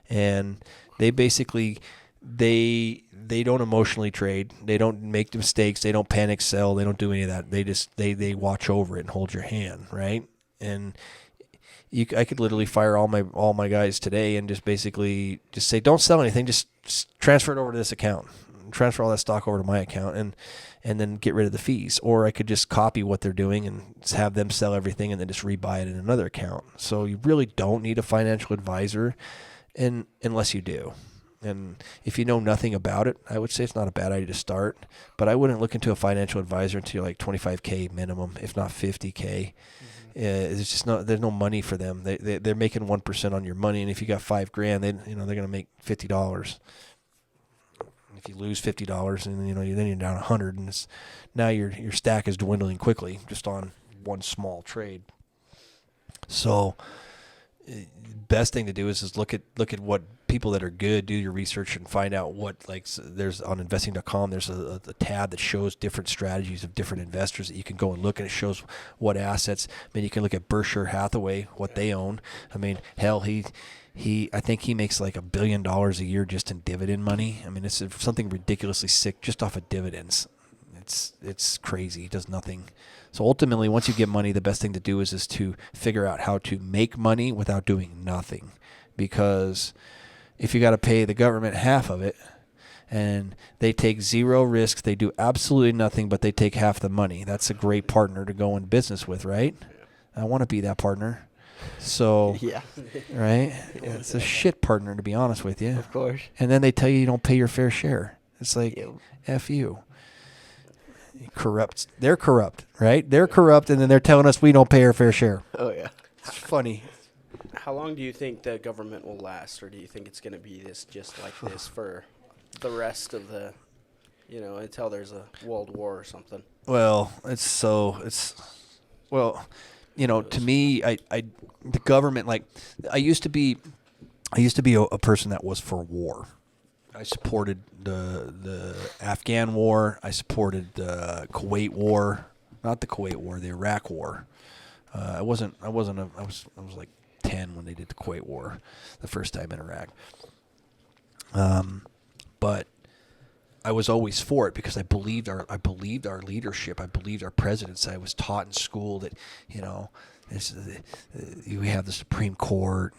and they basically they don't emotionally trade. They don't make mistakes. They don't panic sell. They don't do any of that. They watch over it and hold your hand, right? And I could literally fire all my guys today and just basically just say, don't sell anything, just transfer it over to this account, transfer all that stock over to my account, and then get rid of the fees. Or I could just copy what they're doing and just have them sell everything and then just rebuy it in another account. So you really don't need a financial advisor, unless you do. And if you know nothing about it, I would say it's not a bad idea to start. But I wouldn't look into a financial advisor until like $25K minimum, if not $50K. It's just there's no money for them. They're making 1% on your money, and if you got $5,000, they're going to make $50. If you lose $50, and then you're down 100, and now your stack is dwindling quickly just on one small trade. So best thing to do is look at what people that are good, do your research and find out what, like, there's on investing.com, there's a tab that shows different strategies of different investors that you can go and look, and it shows what assets. You can look at Berkshire Hathaway, what they own. Hell, I think he makes like $1 billion a year just in dividend money. It's something ridiculously sick just off of dividends. It's crazy. He does nothing. So ultimately, once you get money, the best thing to do is to figure out how to make money without doing nothing. Because if you got to pay the government half of it, and they take zero risk, they do absolutely nothing, but they take half the money, that's a great partner to go in business with, right? I want to be that partner. So, Yeah. right? Yeah, it's a shit partner, to be honest with you. Of course. And then they tell you don't pay your fair share. It's like, F you. corrupt. They're corrupt, right? They're corrupt, and then they're telling us we don't pay our fair share. Oh yeah. It's funny. How long do you think the government will last, or do you think it's going to be just like this for the rest of the, until there's a world war or something? Well, to me, the government, like, I used to be a person that was for war. I supported the Afghan war. I supported the Kuwait war, not the Kuwait war, the Iraq war. I was like 10 when they did the Kuwait war, the first time in Iraq. But I was always for it because I believed our leadership. I believed our presidents. I was taught in school that, we have the Supreme Court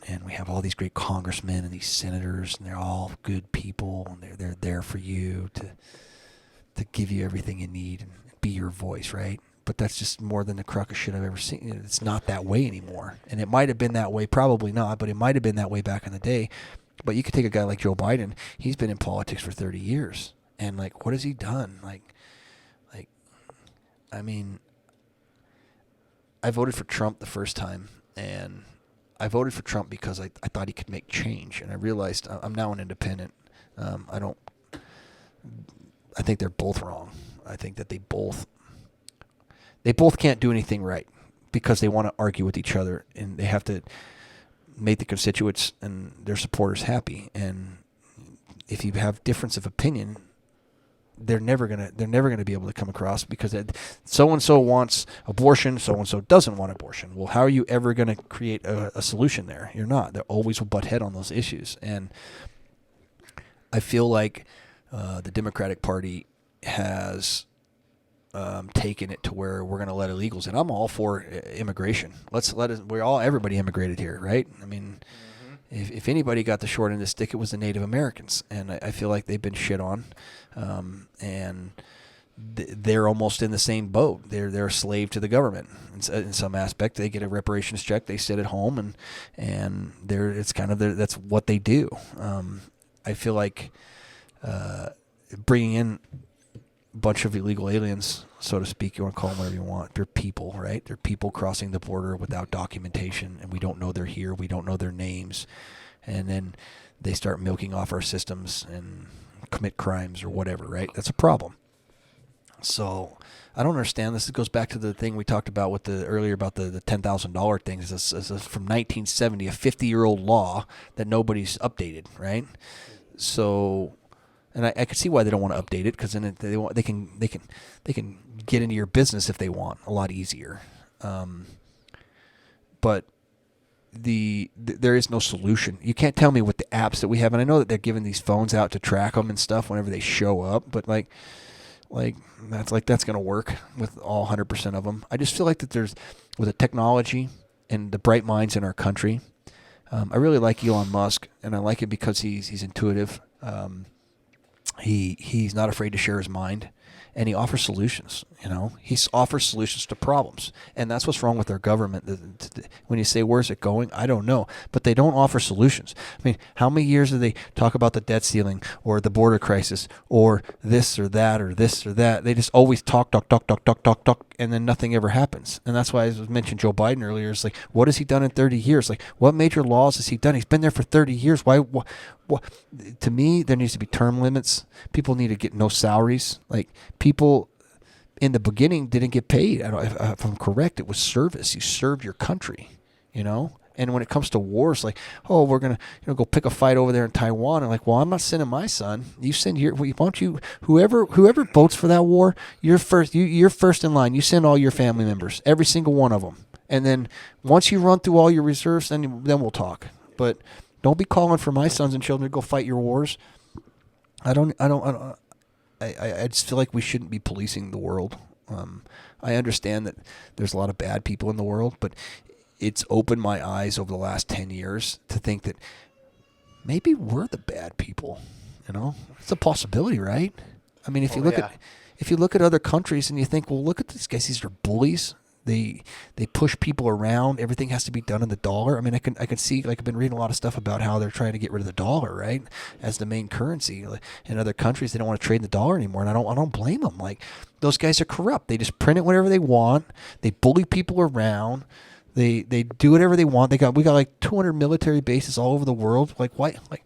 and we have all these great congressmen and these senators, and they're all good people, and they're there for you to give you everything you need and be your voice, right? But that's just more than the crock of shit I've ever seen. It's not that way anymore. And it might have been that way, probably not, but it might have been that way back in the day. But you could take a guy like Joe Biden. He's been in politics for 30 years. And, like, what has he done? I mean, I voted for Trump the first time, and I voted for Trump because I thought he could make change. And I realized I'm now an independent. I think they're both wrong. I think that they both can't do anything right because they want to argue with each other, and they have to make the constituents and their supporters happy. And if you have difference of opinion, they're never gonna be able to come across because so and so wants abortion, so and so doesn't want abortion. Well, how are you ever going to create a solution there? You're not. They always will butt head on those issues, and I feel like the Democratic Party has taken it to where we're going to let illegals in. I'm all for immigration. Everybody immigrated here, right? I mean, if anybody got the short end of the stick, it was the Native Americans, and I feel like they've been shit on, and they're almost in the same boat. They're a slave to the government in some aspect. They get a reparations check. They sit at home, and that's what they do. I feel like bringing in a bunch of illegal aliens, so to speak, you want to call them whatever you want. They're people, right? They're people crossing the border without documentation, and we don't know they're here. We don't know their names. And then they start milking off our systems and commit crimes or whatever, right? That's a problem. So I don't understand. This goes back to the thing we talked about earlier about the $10,000 thing. This is from 1970, a 50-year-old law that nobody's updated, right? So... And I could see why they don't want to update it, because then they can get into your business if they want a lot easier. But there is no solution. You can't tell me with the apps that we have, and I know that they're giving these phones out to track them and stuff whenever they show up. But that's going to work with all 100% of them. I just feel like that with the technology and the bright minds in our country. I really like Elon Musk, and I like it because he's intuitive. He's not afraid to share his mind, and he offers solutions. He offers solutions to problems, and that's what's wrong with our government. When you say where's it going, I don't know, but they don't offer solutions. I mean, how many years do they talk about the debt ceiling or the border crisis or this or that or this or that? They just always talk, and then nothing ever happens. And that's why I mentioned Joe Biden earlier. It's like, what has he done in 30 years? Like, what major laws has he done? He's been there for 30 years. Why? To me, there needs to be term limits. People need to get no salaries. Like, people in the beginning didn't get paid. If I'm correct, it was service. You served your country, And when it comes to wars, like, oh, we're gonna go pick a fight over there in Taiwan, and like, well, I'm not sending my son. You send your. Why don't you? Whoever votes for that war, you're first. You're first in line. You send all your family members, every single one of them, and then once you run through all your reserves, then we'll talk. But don't be calling for my sons and children to go fight your wars. I just feel like we shouldn't be policing the world. I understand that there's a lot of bad people in the world, but it's opened my eyes over the last 10 years to think that maybe we're the bad people. It's a possibility, right? I mean, if you look at other countries and you think, well, look at these guys; these are bullies. They push people around. Everything has to be done in the dollar. I mean, I can see, like, I've been reading a lot of stuff about how they're trying to get rid of the dollar, right, as the main currency. Like, in other countries, they don't want to trade in the dollar anymore, and I don't blame them. Like, those guys are corrupt. They just print it whenever they want. They bully people around. They do whatever they want. We got like 200 military bases all over the world. Like, why? Like,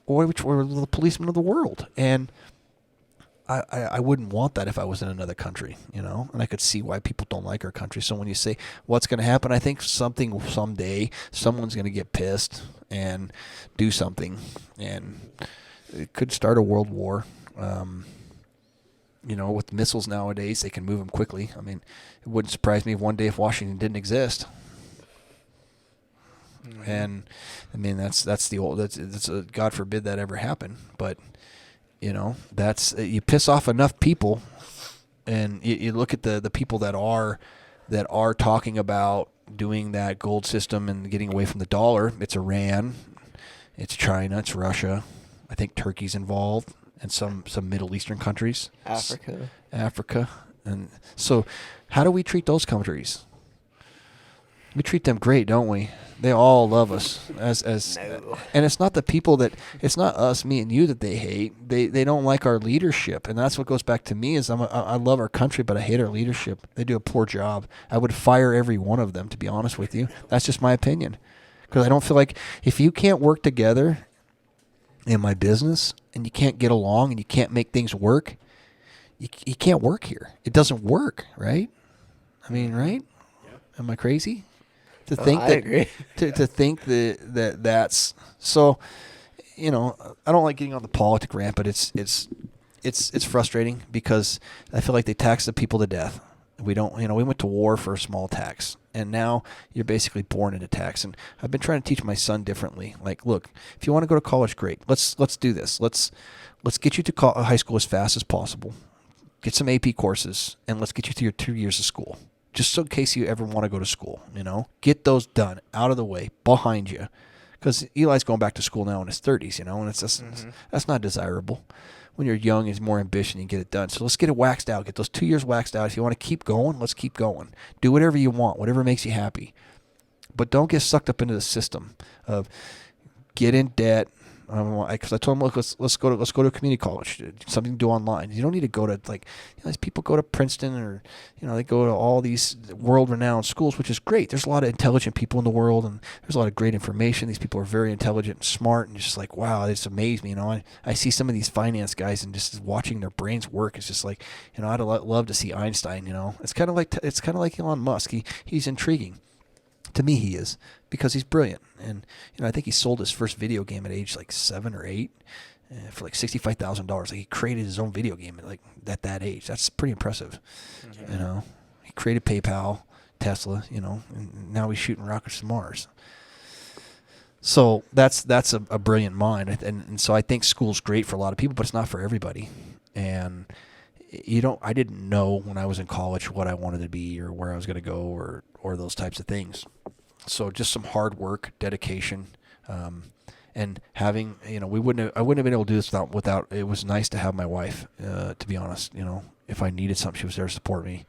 which were the policemen of the world? And I wouldn't want that if I was in another country, and I could see why people don't like our country. So when you say what's going to happen, I think someday someone's going to get pissed and do something, and it could start a world war. With missiles nowadays, they can move them quickly. I mean, it wouldn't surprise me one day if Washington didn't exist. Mm-hmm. And I mean, that's God forbid that ever happen, but. That's you piss off enough people, and you look at the people that are talking about doing that gold system and getting away from the dollar. It's Iran, it's China, it's Russia. I think Turkey's involved, and some Middle Eastern countries. Africa. And so how do we treat those countries? We treat them great, don't we? They all love us No. And it's not the people it's not us, me and you, that they hate. They don't like our leadership, and that's what goes back to me is I love our country, but I hate our leadership. They do a poor job. I would fire every one of them, to be honest with you. That's just my opinion, because I don't feel like if you can't work together in my business and you can't get along and you can't make things work, you can't work here. It doesn't work, right? I mean, right? Yep. Am I crazy? I agree. to think that's so, I don't like getting on the politic rant, but it's frustrating because I feel like they tax the people to death. We don't, we went to war for a small tax, and now you're basically born into tax. And I've been trying to teach my son differently. Like, look, if you want to go to college, great. Let's do this. Let's get you to high school as fast as possible. Get some AP courses, and let's get you through your 2 years of school. Just so in case you ever want to go to school, get those done, out of the way, behind you. Because Eli's going back to school now in his 30s, and it's just, that's not desirable. When you're young, there's more ambition, you get it done. So let's get it waxed out. Get those 2 years waxed out. If you want to keep going, let's keep going. Do whatever you want, whatever makes you happy. But don't get sucked up into the system of get in debt. Because I told him, look, let's go to a community college, something to do online. You don't need to go to these people go to Princeton or they go to all these world-renowned schools, which is great. There's a lot of intelligent people in the world, and there's a lot of great information. These people are very intelligent and smart, and just like, wow, it's amazing. I see some of these finance guys and just watching their brains work. It's just like, I'd love to see Einstein. It's kind of like Elon Musk. He's intriguing. To me, he is, because he's brilliant. And, I think he sold his first video game at age like 7 or 8 for like $65,000. Like, he created his own video game at that age. That's pretty impressive. Mm-hmm. He created PayPal, Tesla, and now he's shooting rockets to Mars. So that's a brilliant mind. And so I think school's great for a lot of people, but it's not for everybody. And I didn't know when I was in college what I wanted to be or where I was going to go or those types of things. So just some hard work, dedication, and having, I wouldn't have been able to do this without, it was nice to have my wife, to be honest. If I needed something, she was there to support me.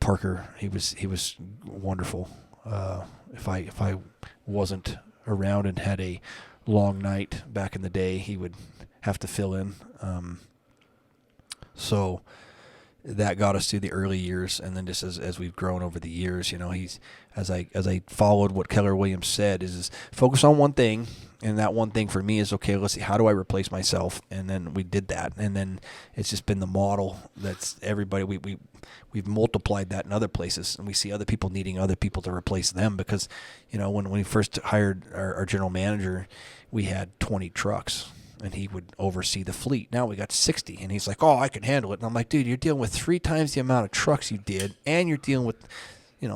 Parker, he was wonderful. If I wasn't around and had a long night back in the day, he would have to fill in. So that got us through the early years, and then just as we've grown over the years, he's as I followed what Keller Williams said is focus on one thing, and that one thing for me is, okay, let's see, how do I replace myself? And then we did that, and then it's just been the model that's everybody we've multiplied that in other places, and we see other people needing other people to replace them because when we first hired our general manager, we had 20 trucks. And he would oversee the fleet. Now we got 60, and he's like, "Oh, I can handle it." And I'm like, "Dude, you're dealing with 3 times the amount of trucks you did, and you're dealing with,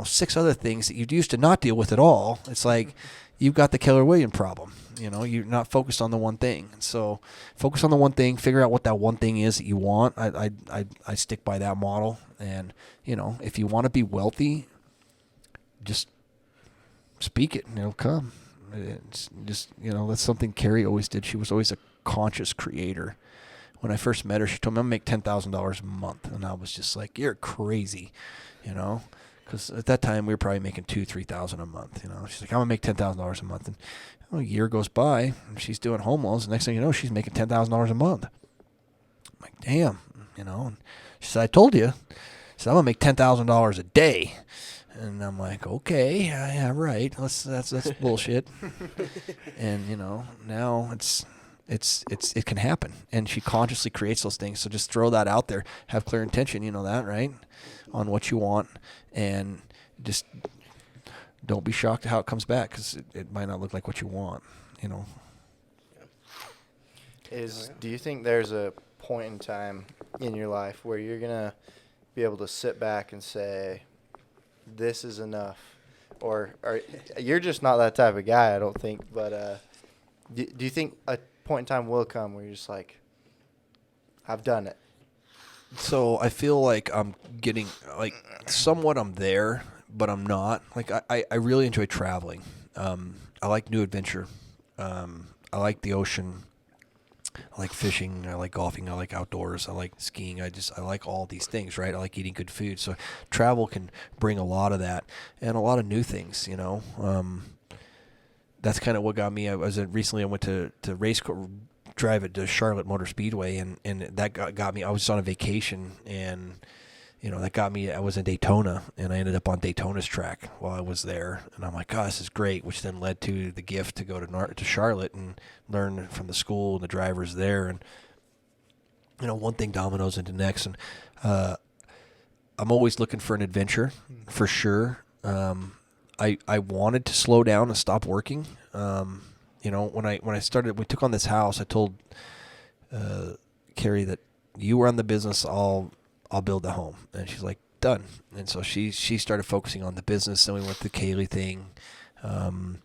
6 other things that you used to not deal with at all." It's like you've got the Keller Williams problem. You're not focused on the one thing. And so focus on the one thing. Figure out what that one thing is that you want. I stick by that model. And if you want to be wealthy, just speak it, and it'll come. It's just that's something Carrie always did. She was always a conscious creator. when I first met her, she told me I'm gonna make $10,000 a month, and I was just like, "You're crazy," you know, because at that time we were probably making $2,000-3,000 a month. You know, she's like, "I'm gonna make $10,000 a month," and a year goes by, and she's doing home loans. The next thing you know, she's making $10,000 a month. I'm like, damn, you know. And she said, "I told you." She said, "I'm gonna make $10,000 a day." And I'm like, okay, yeah, right. That's bullshit. And you know, now it can happen, and she consciously creates those things. So just throw that out there. Have clear intention. You know that, right? On what you want, and just don't be shocked at how it comes back, because it might not look like what you want. You know. Do you think there's a point in time in your life where you're gonna be able to sit back and say, this is enough, or you're just not that type of guy, I don't think, but do you think a point in time will come where you're just like, I've done it? So I feel like I'm getting, like, somewhat I'm there, but I'm not. Like, I really enjoy traveling. I like new adventure. I like the ocean. I like fishing. I like golfing. I like outdoors. I like skiing. I like all these things, right? I like eating good food. So travel can bring a lot of that and a lot of new things, you know. That's kind of what got me. Recently I went to drive it to Charlotte Motor Speedway, and that got me. I was on a vacation, and you know, that got me. I was in Daytona, and I ended up on Daytona's track while I was there, and I'm like, "God, this is great," which then led to the gift to go to Charlotte and learn from the school and the drivers there, and you know, one thing dominoes into the next, and I'm always looking for an adventure, for sure. I wanted to slow down and stop working. You know, when I started, we took on this house. I told Carrie that you run the business, I'll build the home, and she's like, done. And so she started focusing on the business. Then we went to the Kaylee thing, and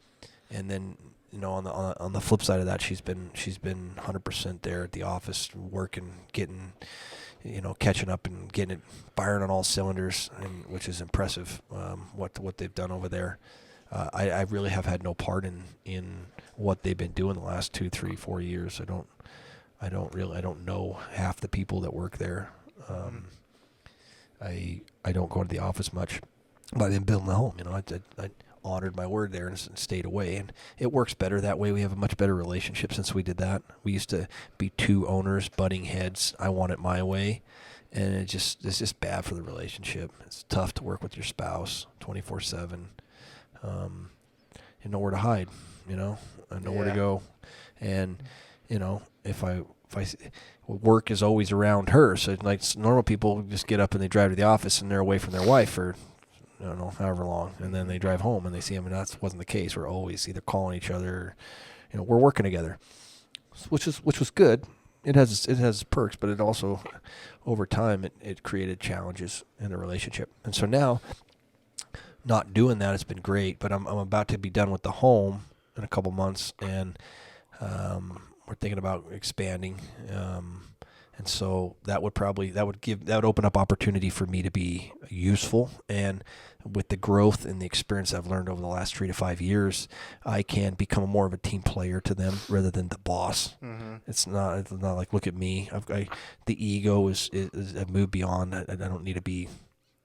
then you know, on the flip side of that, she's been 100% there at the office, working, getting, you know, catching up and getting it firing on all cylinders, and which is impressive. What they've done over there. I really have had no part in what they've been doing the last 2, 3, 4 years. I don't know half the people that work there. I don't go to the office much, but I've been building the home. You know, I honored my word there and stayed away, and it works better that way. We have a much better relationship since we did that. We used to be two owners butting heads. I want it my way, and it's just bad for the relationship. It's tough to work with your spouse 24/7. You know where to hide, you know, I know where to go, and you know, if I work is always around her. So like normal people just get up and they drive to the office and they're away from their wife for, I don't know, however long, and then they drive home and they see them, and that wasn't the case. We're always either calling each other, or, you know, we're working together, which was good. It has its perks, but it also, over time, it created challenges in the relationship. And so now, not doing that has been great, but I'm about to be done with the home in a couple months, and we're thinking about expanding, and so that would open up opportunity for me to be useful. And with the growth and the experience I've learned over the last 3 to 5 years, I can become more of a team player to them rather than the boss. Mm-hmm. It's not like, look at me. The ego is I've moved beyond. I don't need to be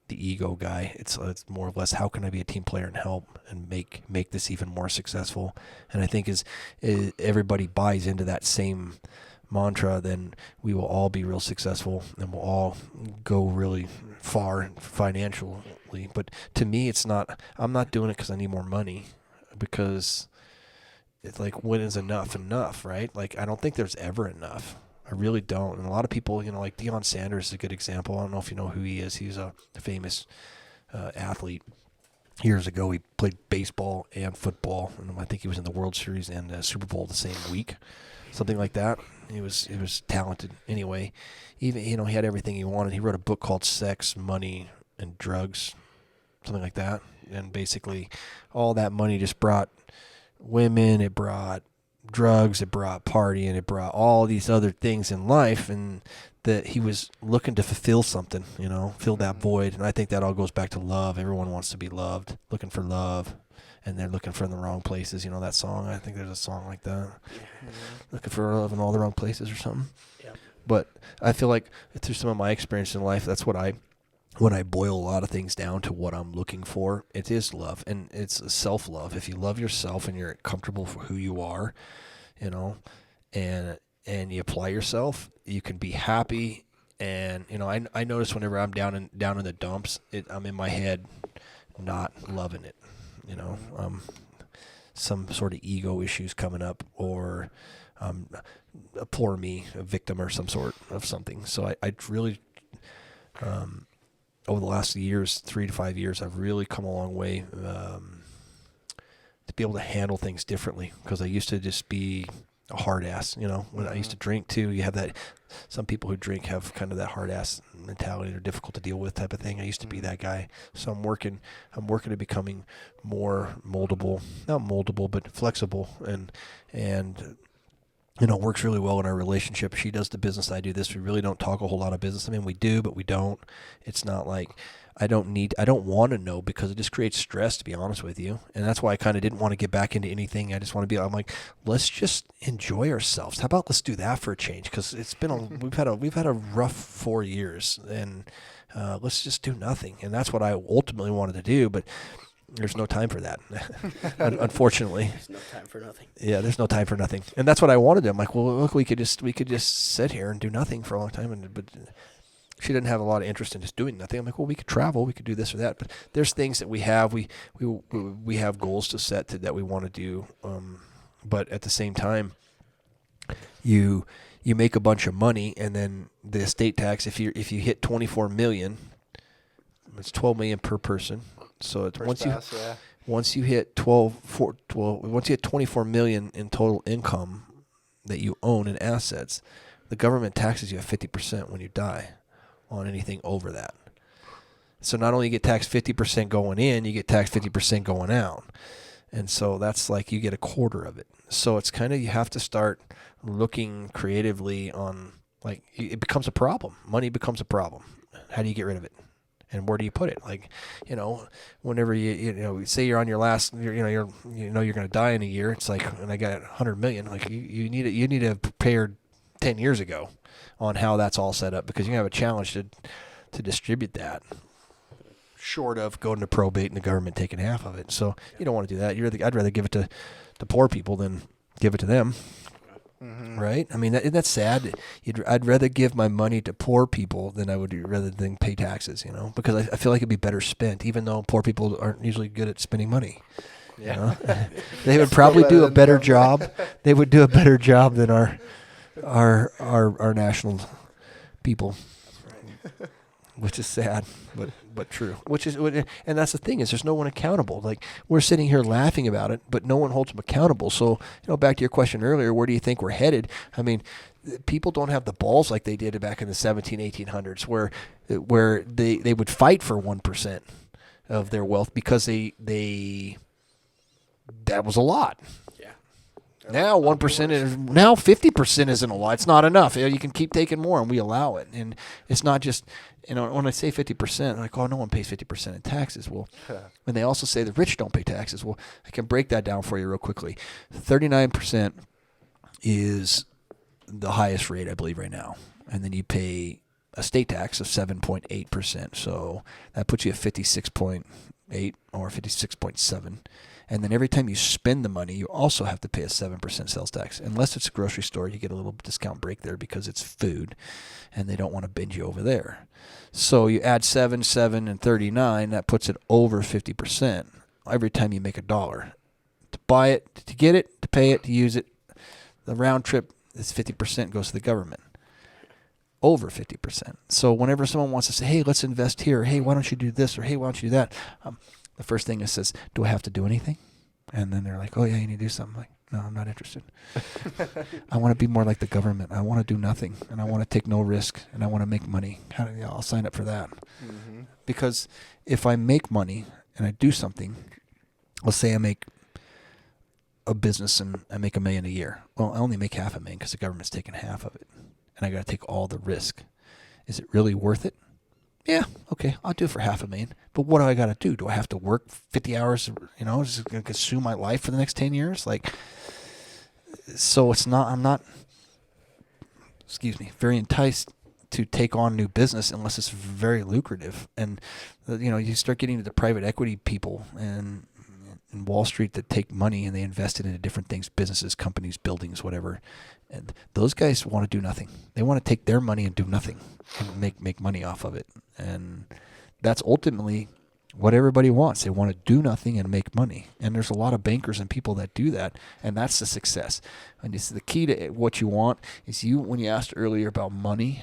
the ego guy. It's more or less, how can I be a team player and help and make this even more successful? And I think as everybody buys into that same mantra, then we will all be real successful, and we'll all go really far financially. But to me, I'm not doing it because I need more money, because it's like, when is enough, right? Like, I don't think there's ever enough. I really don't. And a lot of people, you know, like Deion Sanders is a good example. I don't know if you know who he is. He's a famous athlete. Years ago, he played baseball and football, and I think he was in the World Series and Super Bowl the same week, something like that. He was talented. Anyway, even, you know, he had everything he wanted. He wrote a book called Sex, Money, and Drugs, something like that. And basically, all that money just brought women. It brought drugs, it brought partying, it brought all these other things in life, and that he was looking to fulfill something, you know, fill that void. And I think that all goes back to love. Everyone wants to be loved, looking for love, and they're looking for in the wrong places. You know that song? I think there's a song like that. Mm-hmm. Looking for love in all the wrong places or something. Yeah. But I feel like through some of my experience in life, that's what when I boil a lot of things down to what I'm looking for, it is love, and it's self-love. If you love yourself and you're comfortable for who you are, you know, and you apply yourself, you can be happy. And you know, I notice whenever I'm down in the dumps, I'm in my head, not loving it. You know, some sort of ego issues coming up, or a poor me, a victim, or some sort of something. So I really. Over the last years, 3 to 5 years, I've really come a long way to be able to handle things differently, because I used to just be a hard ass. You know, when I used to drink too, you have that. Some people who drink have kind of that hard ass mentality. They're difficult to deal with type of thing. I used to be that guy. So I'm working at becoming more moldable, not moldable, but flexible, and you know, works really well in our relationship. She does the business, I do this. We really don't talk a whole lot of business. I mean, we do, but we don't. It's not like I don't want to know, because it just creates stress, to be honest with you. And that's why I kind of didn't want to get back into anything. I just want to I'm like, let's just enjoy ourselves. How about let's do that for a change? Because it's been we've had a rough 4 years, and let's just do nothing. And that's what I ultimately wanted to do, but there's no time for that, unfortunately. There's no time for nothing. Yeah, there's no time for nothing, and that's what I wanted. I'm like, well, look, we could just sit here and do nothing for a long time, but she didn't have a lot of interest in just doing nothing. I'm like, well, we could travel, we could do this or that, but there's things that we have. We have goals to set that we want to do, but at the same time, you make a bunch of money, and then the estate tax. If you hit 24 million, it's 12 million per person. So it's once you hit 24 million in total income that you own in assets, the government taxes you at 50% when you die on anything over that. So not only you get taxed 50% going in, you get taxed 50% going out. And so that's like you get a quarter of it. So it's kind of, you have to start looking creatively on, like, it becomes a problem. Money becomes a problem. How do you get rid of it? And where do you put it? Like, you know, whenever you say you're on your last, you're going to die in a year. It's like, and I got 100 million. Like you need to have prepared 10 years ago on how that's all set up, because you have a challenge to distribute that, short of going to probate and the government taking half of it. So you don't want to do that. I'd rather give it to the poor people than give it to them. Mm-hmm. Right? I mean, that's sad. I'd rather give my money to poor people than I would rather than pay taxes, you know, because I feel like it'd be better spent, even though poor people aren't usually good at spending money. Yeah. You know? They would probably do a better job. They would do a better job than our national people. That's right. Which is sad, but true. And that's the thing, is there's no one accountable. Like, we're sitting here laughing about it, but no one holds them accountable. So, back to your question earlier, where do you think we're headed? I mean, people don't have the balls like they did back in the 1800s, where they would fight for 1% of their wealth, because that was a lot. Now 1% is, now 50% isn't a lot. It's not enough. You can keep taking more, and we allow it. And it's not just, when I say 50%, like, oh, no one pays 50% in taxes. Well, when they also say the rich don't pay taxes, well, I can break that down for you real quickly. 39% is the highest rate, I believe, right now. And then you pay a state tax of 7.8%. So that puts you at 56.8 or 56.7. And then every time you spend the money, you also have to pay a 7% sales tax. Unless it's a grocery store, you get a little discount break there because it's food, and they don't want to binge you over there. So you add 7, and 39, that puts it over 50% every time you make $1. To buy it, to get it, to pay it, to use it, the round trip is 50% goes to the government. Over 50%. So whenever someone wants to say, hey, let's invest here, hey, why don't you do this, or hey, why don't you do that, the first thing it says, do I have to do anything? And then they're like, oh, yeah, you need to do something. I'm like, no, I'm not interested. I want to be more like the government. I want to do nothing, and I want to take no risk, and I want to make money. I'll sign up for that. Mm-hmm. Because if I make money and I do something, let's say I make a business and I make $1 million a year. Well, I only make $500,000 because the government's taking half of it, and I got to take all the risk. Is it really worth it? Yeah, okay, I'll do it for $500,000. But what do I got to do? Do I have to work 50 hours? Is it going to consume my life for the next 10 years? Like, so it's not. very enticed to take on new business unless it's very lucrative. And you start getting into the private equity people and in Wall Street that take money and they invest it into different things, businesses, companies, buildings, whatever. And those guys want to do nothing. They want to take their money and do nothing and make money off of it. And that's ultimately what everybody wants. They want to do nothing and make money. And there's a lot of bankers and people that do that, and that's the success. And it's the key to what you want is when you asked earlier about money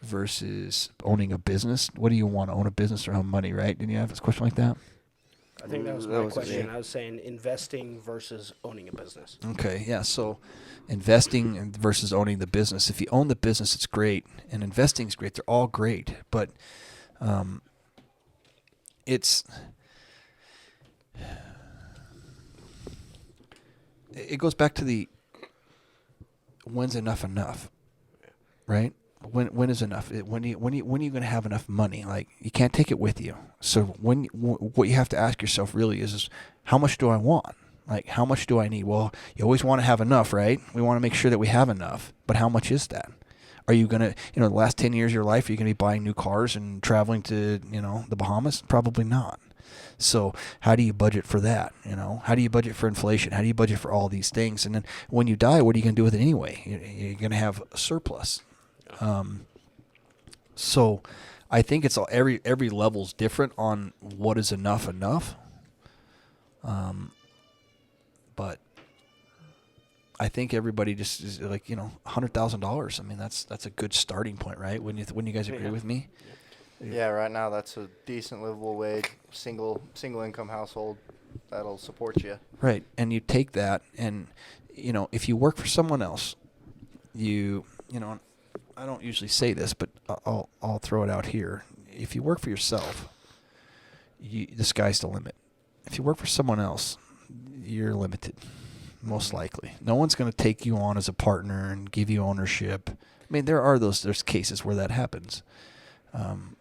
versus owning a business, what do you want, to own a business or own money, right? Didn't you have this question like that? I think that was my question. I was saying investing versus owning a business. Okay, yeah. So investing versus owning the business. If you own the business, it's great, and investing is great. They're all great, but it goes back to the when's enough, right? When is enough? When are you going to have enough money? Like, you can't take it with you. So what you have to ask yourself really is how much do I want? Like, how much do I need? Well, you always want to have enough, right? We want to make sure that we have enough. But how much is that? Are you going to, the last 10 years of your life, are you going to be buying new cars and traveling to, the Bahamas? Probably not. So how do you budget for that? How do you budget for inflation? How do you budget for all these things? And then when you die, what are you going to do with it anyway? You're going to have a surplus. So I think it's all, every level's different on what is enough. But I think everybody just is like, $100,000. I mean, that's a good starting point, right? Wouldn't you guys agree with me? Yeah, right now that's a decent livable wage, single income household that'll support you. Right, and you take that, and if you work for someone else, I don't usually say this, but I'll throw it out here. If you work for yourself, the sky's the limit. If you work for someone else, you're limited, most likely. No one's going to take you on as a partner and give you ownership. I mean, there's cases where that happens.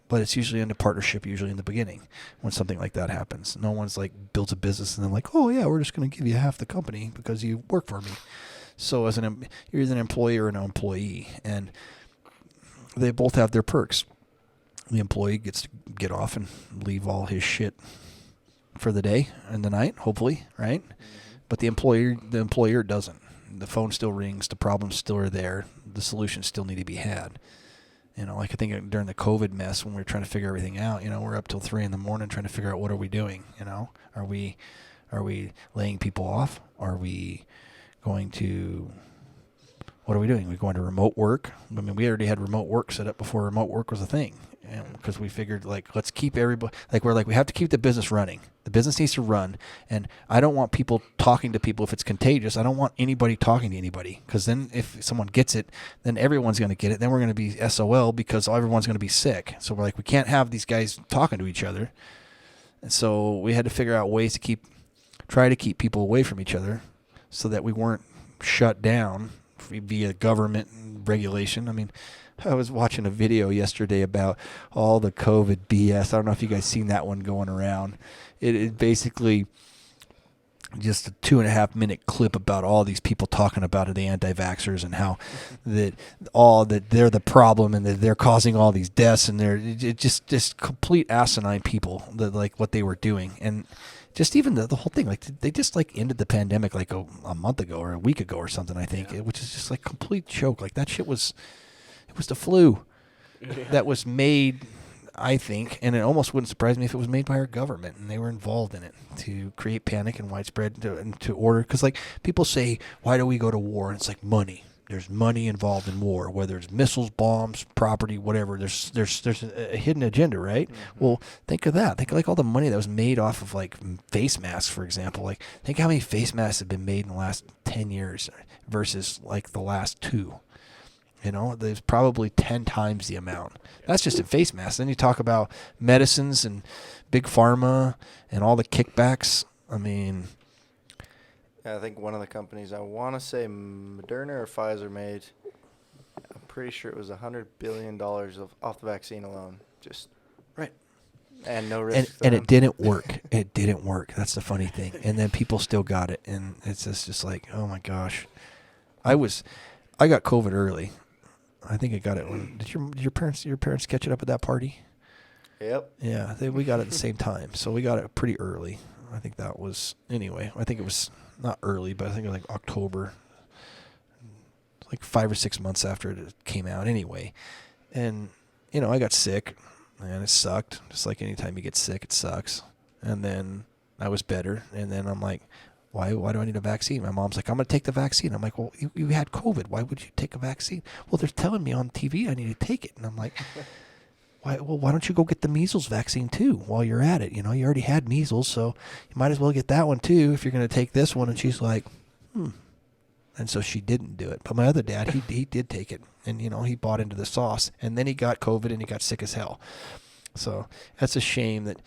But it's usually in a partnership, usually in the beginning, when something like that happens. No one's like builds a business and then like, oh yeah, we're just going to give you half the company because you work for me. So you're either an employee or an employee, and they both have their perks. The employee gets to get off and leave all his shit for the day and the night, hopefully, right? Mm-hmm. But the employer doesn't. The phone still rings. The problems still are there. The solutions still need to be had. Like I think during the COVID mess when we were trying to figure everything out, we're up till 3 a.m. trying to figure out what are we doing. Are we laying people off? Are we going to? What are we doing? Are we going to remote work? I mean, we already had remote work set up before remote work was a thing, because we figured let's keep everybody we have to keep the business running. The business needs to run, and I don't want people talking to people if it's contagious. I don't want anybody talking to anybody, because then if someone gets it, then everyone's going to get it. Then we're going to be SOL because everyone's going to be sick. So we're we can't have these guys talking to each other, and so we had to figure out ways to try to keep people away from each other, so that we weren't shut down via government regulation. I mean, I was watching a video yesterday about all the COVID BS. I don't know if you guys seen that one going around. It basically just a 2.5-minute clip about all these people talking about the anti-vaxxers and how that they're the problem and that they're causing all these deaths, and they're just complete asinine people that what they were doing. And just even the whole thing, they just ended the pandemic a month ago or a week ago or something, I think, which is just complete joke. That shit was the flu that was made, I think, and it almost wouldn't surprise me if it was made by our government and they were involved in it to create panic and widespread to order. Because people say, why do we go to war? And it's money. There's money involved in war, whether it's missiles, bombs, property, whatever. There's a hidden agenda, right? Mm-hmm. Well, think of that. Think of all the money that was made off of face masks, for example. Think how many face masks have been made in the last 10 years versus the last 2. There's probably 10 times the amount. That's just in face masks. Then you talk about medicines and big pharma and all the kickbacks. I mean, I think one of the companies, I want to say Moderna or Pfizer made, I'm pretty sure it was $100 billion off the vaccine alone. Just right. And no risk. And it didn't work. It didn't work. That's the funny thing. And then people still got it. And it's just oh my gosh. I got COVID early. I think I got it. Did your parents catch it up at that party? Yep. Yeah, we got it at the same time, so we got it pretty early. I think that was anyway. I think it was not early, but I think it was like October, like 5 or 6 months after it came out. Anyway, and I got sick, and it sucked. Just like anytime you get sick, it sucks. And then I was better, and then I'm like, why do I need a vaccine? My mom's like, I'm going to take the vaccine. I'm like, well, you had COVID. Why would you take a vaccine? Well, they're telling me on TV I need to take it. And I'm like, why don't you go get the measles vaccine too while you're at it? You already had measles, so you might as well get that one too if you're going to take this one. And she's like, And so she didn't do it. But my other dad, he did take it. And, he bought into the sauce. And then he got COVID and he got sick as hell. So that's a shame that,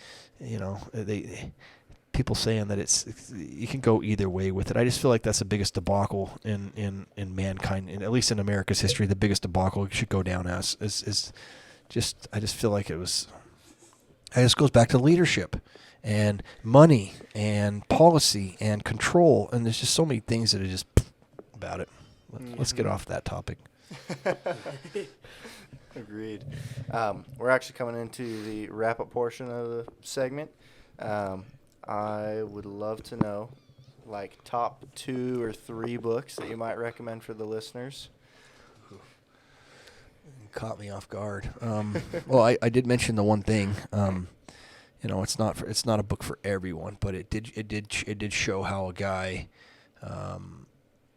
people saying that you can go either way with it. I just feel like that's the biggest debacle in mankind, at least in America's history. The biggest debacle it should go down as is just, I just feel like it just goes back to leadership and money and policy and control. And there's just so many things that are just about it. Let's get off that topic. Agreed. We're actually coming into the wrap-up portion of the segment. I would love to know, top 2 or 3 books that you might recommend for the listeners. Caught me off guard. Well, I did mention the one thing. It's not a book for everyone, but it did show how a guy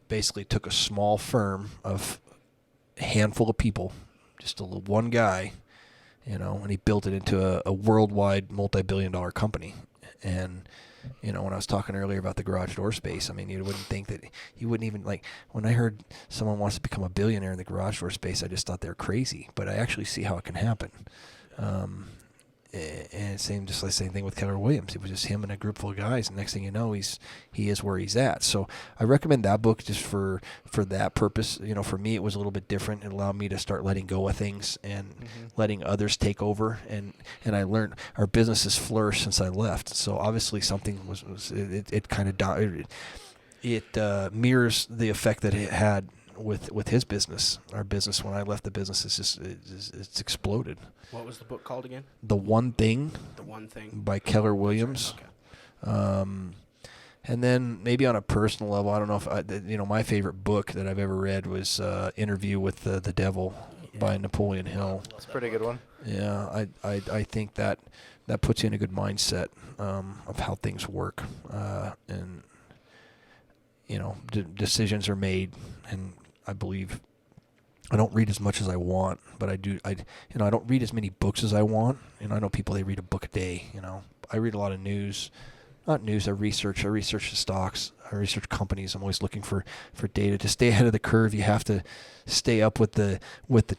basically took a small firm of a handful of people, just one guy, and he built it into a worldwide multi-billion-dollar company. And when I was talking earlier about the garage door space, I mean, you wouldn't think that, you wouldn't even, when I heard someone wants to become a billionaire in the garage door space, I just thought they're crazy. But I actually see how it can happen. And same thing with Keller Williams. It was just him and a group full of guys, and next thing you know, he is where he's at. So I recommend that book just for that purpose. For me, it was a little bit different. It allowed me to start letting go of things and letting others take over. And I learned our business has flourished since I left. So obviously something it kind of it mirrors the effect that it had with his business. Our business, when I left the business, it's exploded. What was the book called again? The One Thing. The One Thing. By Keller Williams. Okay. And then maybe on a personal level, I don't know if my favorite book that I've ever read was Interview with the Devil by Napoleon Hill. That's a pretty good one. Yeah, I think that puts you in a good mindset of how things work, and decisions are made, and I believe. I don't read as much as I want, but I do. I don't read as many books as I want. I know people, they read a book a day. I read a lot of news, not news. I research the stocks. I research companies. I'm always looking for data to stay ahead of the curve. You have to stay up with the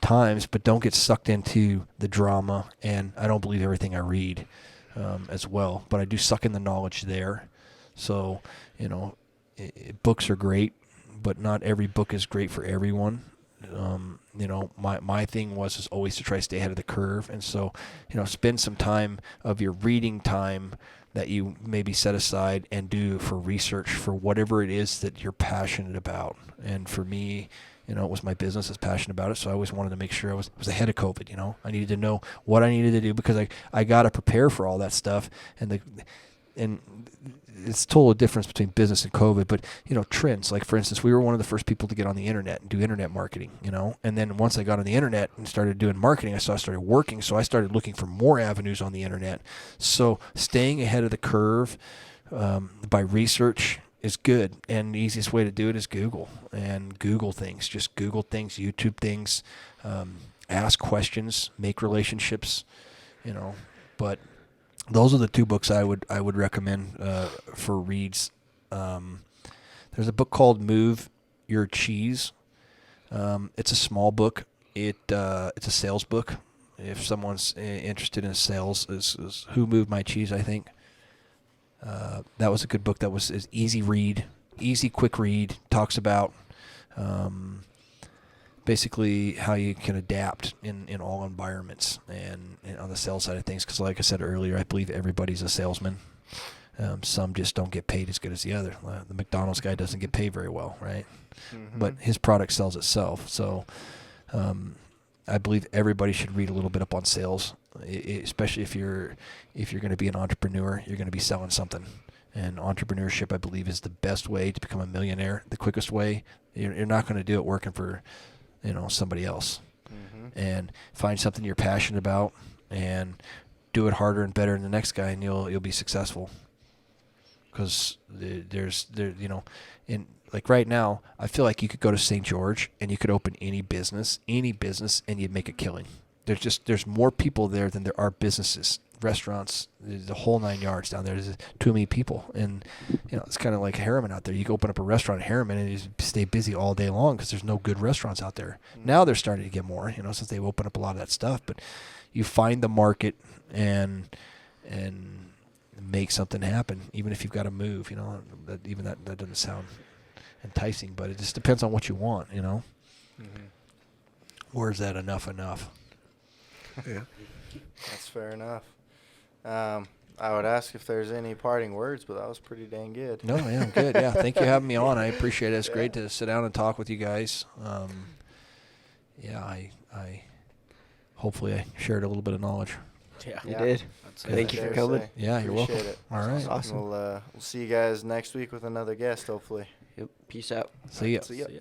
times, but don't get sucked into the drama. And I don't believe everything I read as well, but I do suck in the knowledge there. So books are great, but not every book is great for everyone. My thing was always to try to stay ahead of the curve. And so, spend some time of your reading time that you maybe set aside and do for research for whatever it is that you're passionate about. And for me, it was my business. I was passionate about it. So I always wanted to make sure I was ahead of COVID. I needed to know what I needed to do because I got to prepare for all that stuff. And it's a total difference between business and COVID, but trends. Like, for instance, we were one of the first people to get on the internet and do internet marketing, and then once I got on the internet and started doing marketing, I started working. So I started looking for more avenues on the internet. So staying ahead of the curve by research is good. And the easiest way to do it is Google and Google things. Just Google things, YouTube things, ask questions, make relationships, but those are the 2 books I would recommend for reads. There's a book called Move Your Cheese. It's a small book. It's a sales book. If someone's interested in sales, is Who Moved My Cheese, I think. That was a good book. That was an easy read, quick read. Talks about basically how you can adapt in all environments and on the sales side of things. Because like I said earlier, I believe everybody's a salesman. Some just don't get paid as good as the other. The McDonald's guy doesn't get paid very well, right? Mm-hmm. But his product sells itself. So I believe everybody should read a little bit up on sales, especially if you're going to be an entrepreneur. You're going to be selling something, and entrepreneurship, I believe, is the best way to become a millionaire. The quickest way. You're not going to do it working for, somebody else. Mm-hmm. And find something you're passionate about, and do it harder and better than the next guy, and you'll be successful. Because like right now, I feel like you could go to St. George and you could open any business, and you'd make a killing. There's more people there than there are businesses, restaurants, the whole 9 yards down there. There's too many people, and it's kind of like Harriman out there. You can open up a restaurant in Harriman and you just stay busy all day long because there's no good restaurants out there. Mm-hmm. Now they're starting to get more, since they've opened up a lot of that stuff. But you find the market and make something happen, even if you've got to move. That doesn't sound enticing, but it just depends on what you want. Mm-hmm. Or is that enough? Yeah. That's fair enough. I would ask if there's any parting words, but that was pretty dang good. No, yeah, I'm good. Yeah, thank you for having me on. I appreciate it. It's great to sit down and talk with you guys. I hopefully I shared a little bit of knowledge. Yeah. You did. That's Thank you for Fair coming. say. Yeah, you're welcome. Appreciate it. All right. Awesome. We'll see you guys next week with another guest, hopefully. Yep. Peace out. See ya. See ya. See ya.